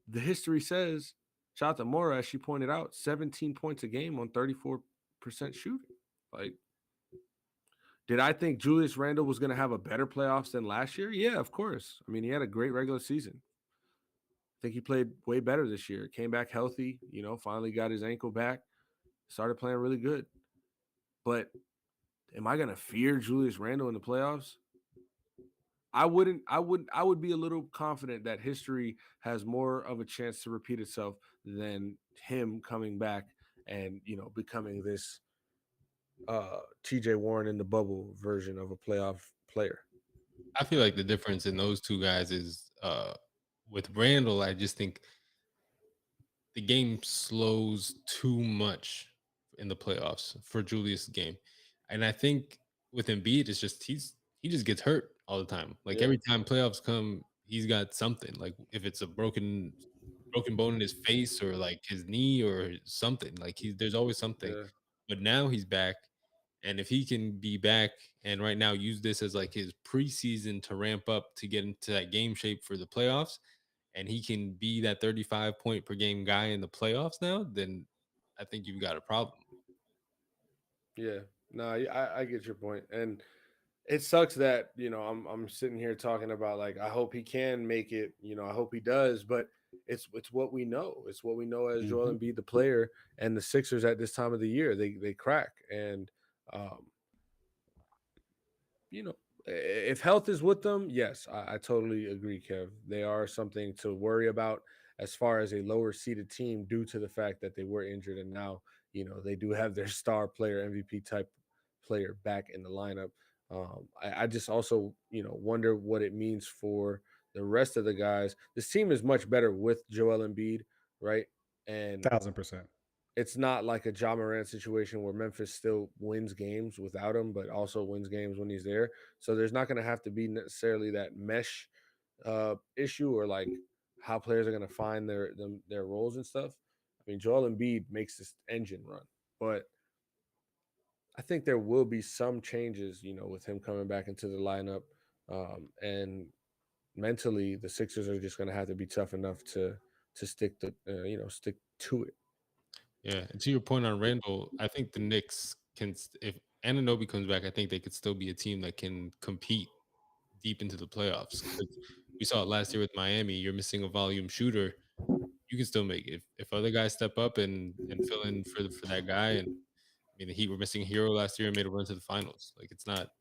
the history says, shout out to Mora, as she pointed out, 17 points a game on 34% shooting. Like, did I think Julius Randle was going to have a better playoffs than last year? Yeah, of course. I mean, he had a great regular season. I think he played way better this year. Came back healthy, finally got his ankle back, started playing really good. But am I going to fear Julius Randle in the playoffs? I would be a little confident that history has more of a chance to repeat itself than him coming back and becoming this TJ Warren in the bubble version of a playoff player. I feel like the difference in those two guys is with Randall, I just think the game slows too much in the playoffs for Julius' game. And I think with Embiid, it's just he just gets hurt all the time. Like Yeah, every time playoffs come, he's got something. Like if it's a broken bone in his face or like his knee or something, like there's always something. yeah. But now he's back. And if he can be back and right now use this as like his preseason to ramp up to get into that game shape for the playoffs, and he can be that 35 point per game guy in the playoffs now, then I think you've got a problem. Yeah, no, I get your point, and it sucks that I'm sitting here talking about like I hope he can make it. I hope he does, but it's what we know. It's what we know as Joel Hmm. Embiid, the player, and the Sixers at this time of the year. They crack, and um, you know, if health is with them, yes, I totally agree, Kev. They are something to worry about as far as a lower seeded team due to the fact that they were injured and now, they do have their star player, MVP type player back in the lineup. I just also, wonder what it means for the rest of the guys. This team is much better with Joel Embiid, right? And 1,000%. it's not like a Ja Morant situation where Memphis still wins games without him, but also wins games when he's there. So there's not going to have to be necessarily that mesh issue or like how players are going to find their roles and stuff. I mean, Joel Embiid makes this engine run, but I think there will be some changes, with him coming back into the lineup, and mentally the Sixers are just going to have to be tough enough to stick to it. Yeah. And to your point on Randall, I think the Knicks if Ananobi comes back, I think they could still be a team that can compete deep into the playoffs. 'Cause we saw it last year with Miami. You're missing a volume shooter. You can still make it. If other guys step up and fill in for that guy, and I mean the Heat were missing a hero last year and made a run to the finals. Like it's not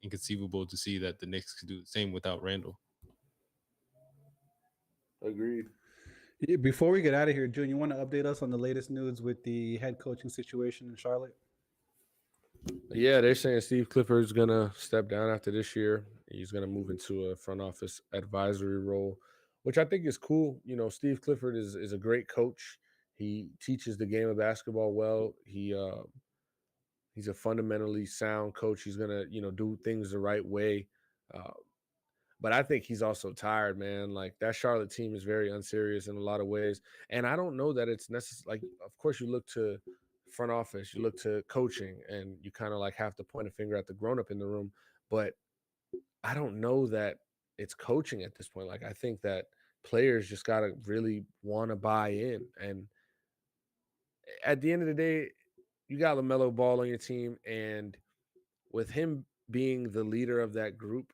inconceivable to see that the Knicks could do the same without Randall. Agreed. Before we get out of here, June, you want to update us on the latest news with the head coaching situation in Charlotte? Yeah, they're saying Steve Clifford's gonna step down after this year. He's gonna move into a front office advisory role, which I think is cool. Steve Clifford is a great coach. He teaches the game of basketball well. He's a fundamentally sound coach. He's gonna do things the right way. Uh, but I think he's also tired, man. Like that Charlotte team is very unserious in a lot of ways. And I don't know that it's necessary. Like, of course, you look to front office, you look to coaching, and you kind of like have to point a finger at the grown up in the room. But I don't know that it's coaching at this point. Like, I think that players just got to really want to buy in. And at the end of the day, you got LaMelo Ball on your team. And with him being the leader of that group,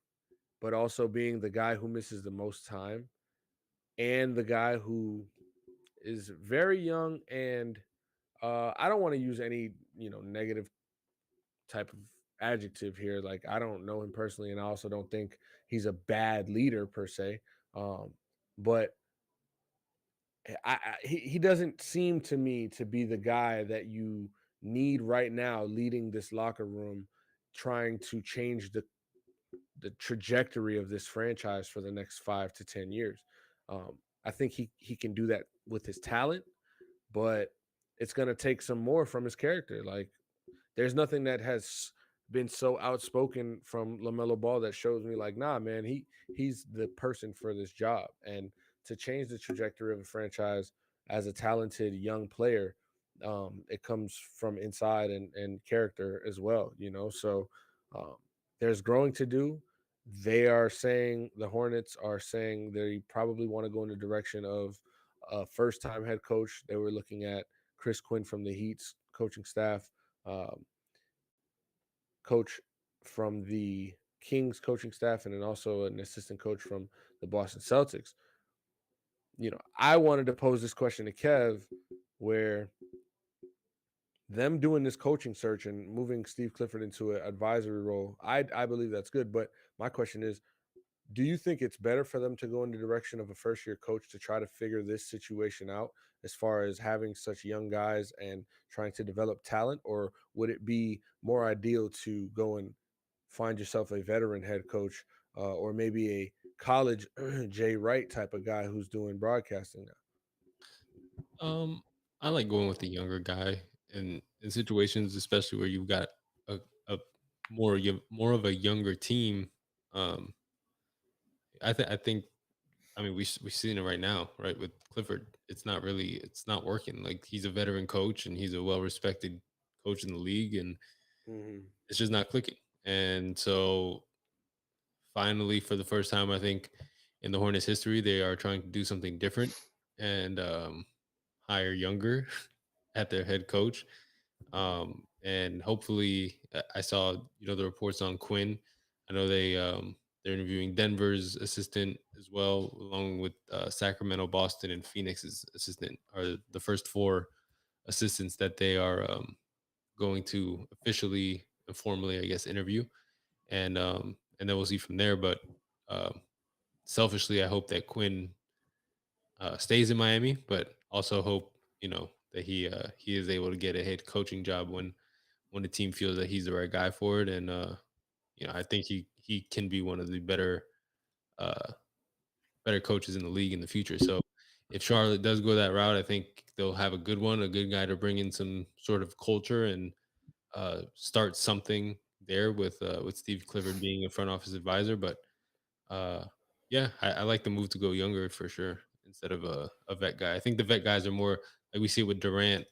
but also being the guy who misses the most time and the guy who is very young and I don't want to use any negative type of adjective here. Like I don't know him personally, and I also don't think he's a bad leader per se. Um, but he doesn't seem to me to be the guy that you need right now leading this locker room, trying to change the trajectory of this franchise for the next 5 to 10 years. I think he can do that with his talent, but it's going to take some more from his character. Like there's nothing that has been so outspoken from LaMelo Ball that shows me like, nah, man, he's the person for this job. And to change the trajectory of a franchise as a talented young player, it comes from inside and character as well, So um, there's growing to do. The Hornets are saying they probably want to go in the direction of a first time head coach. They were looking at Chris Quinn from the Heat's coaching staff, um, coach from the Kings coaching staff, and then also an assistant coach from the Boston Celtics. I wanted to pose this question to Kev, where them doing this coaching search and moving Steve Clifford into an advisory role, I believe that's good. But my question is, do you think it's better for them to go in the direction of a first year coach to try to figure this situation out as far as having such young guys and trying to develop talent? Or would it be more ideal to go and find yourself a veteran head coach or maybe a college Jay Wright type of guy who's doing broadcasting now? Um, I like going with the younger guy in situations, especially where you've got a more of a younger team. Um, I think I mean we've seen it right now, right? With Clifford, it's not working. Like he's a veteran coach and he's a well respected coach in the league, and Hmm. it's just not clicking. And so finally, for the first time, I think in the Hornets history, they are trying to do something different and hire younger at their head coach. And hopefully, I saw the reports on Quinn. I know they're interviewing Denver's assistant as well, along with Sacramento, Boston, and Phoenix's assistant are the first four assistants that they are going to officially and formally, I guess, interview, and then we'll see from there. But um, selfishly, I hope that Quinn stays in Miami, but also hope that he is able to get a head coaching job when the team feels that he's the right guy for it. And I think he can be one of the uh, better coaches in the league in the future. So if Charlotte does go that route, I think they'll have a good one, a good guy to bring in some sort of culture and start something there with Steve Clifford being a front office advisor. But uh, yeah, I like the move to go younger for sure instead of a vet guy. I think the vet guys are more like we see with Durant.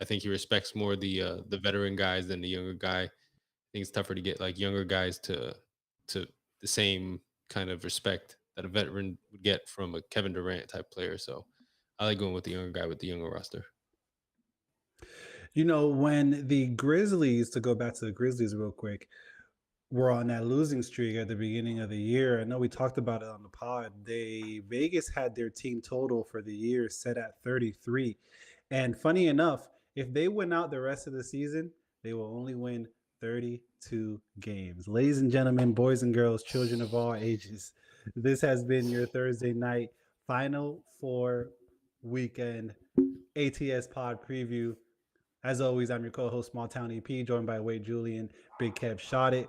I think he respects more the veteran guys than the younger guy. I think it's tougher to get like younger guys to the same kind of respect that a veteran would get from a Kevin Durant type player. So I like going with the younger guy with the younger roster. When the Grizzlies, to go back to the Grizzlies real quick, were on that losing streak at the beginning of the year. I know we talked about it on the pod. Vegas had their team total for the year set at 33. And funny enough, if they win out the rest of the season, they will only win 32 games. Ladies and gentlemen, boys and girls, children of all ages, this has been your Thursday night Final Four weekend ATS pod preview. As always, I'm your co-host, Small Town EP, joined by Wade Julian, Big Kev Shot It.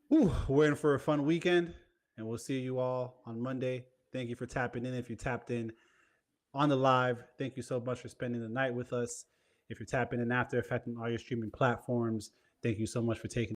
We're in for a fun weekend, and we'll see you all on Monday. Thank you for tapping in. If you tapped in on the live, thank you so much for spending the night with us. If you're tapping in after, affecting all your streaming platforms, thank you so much for taking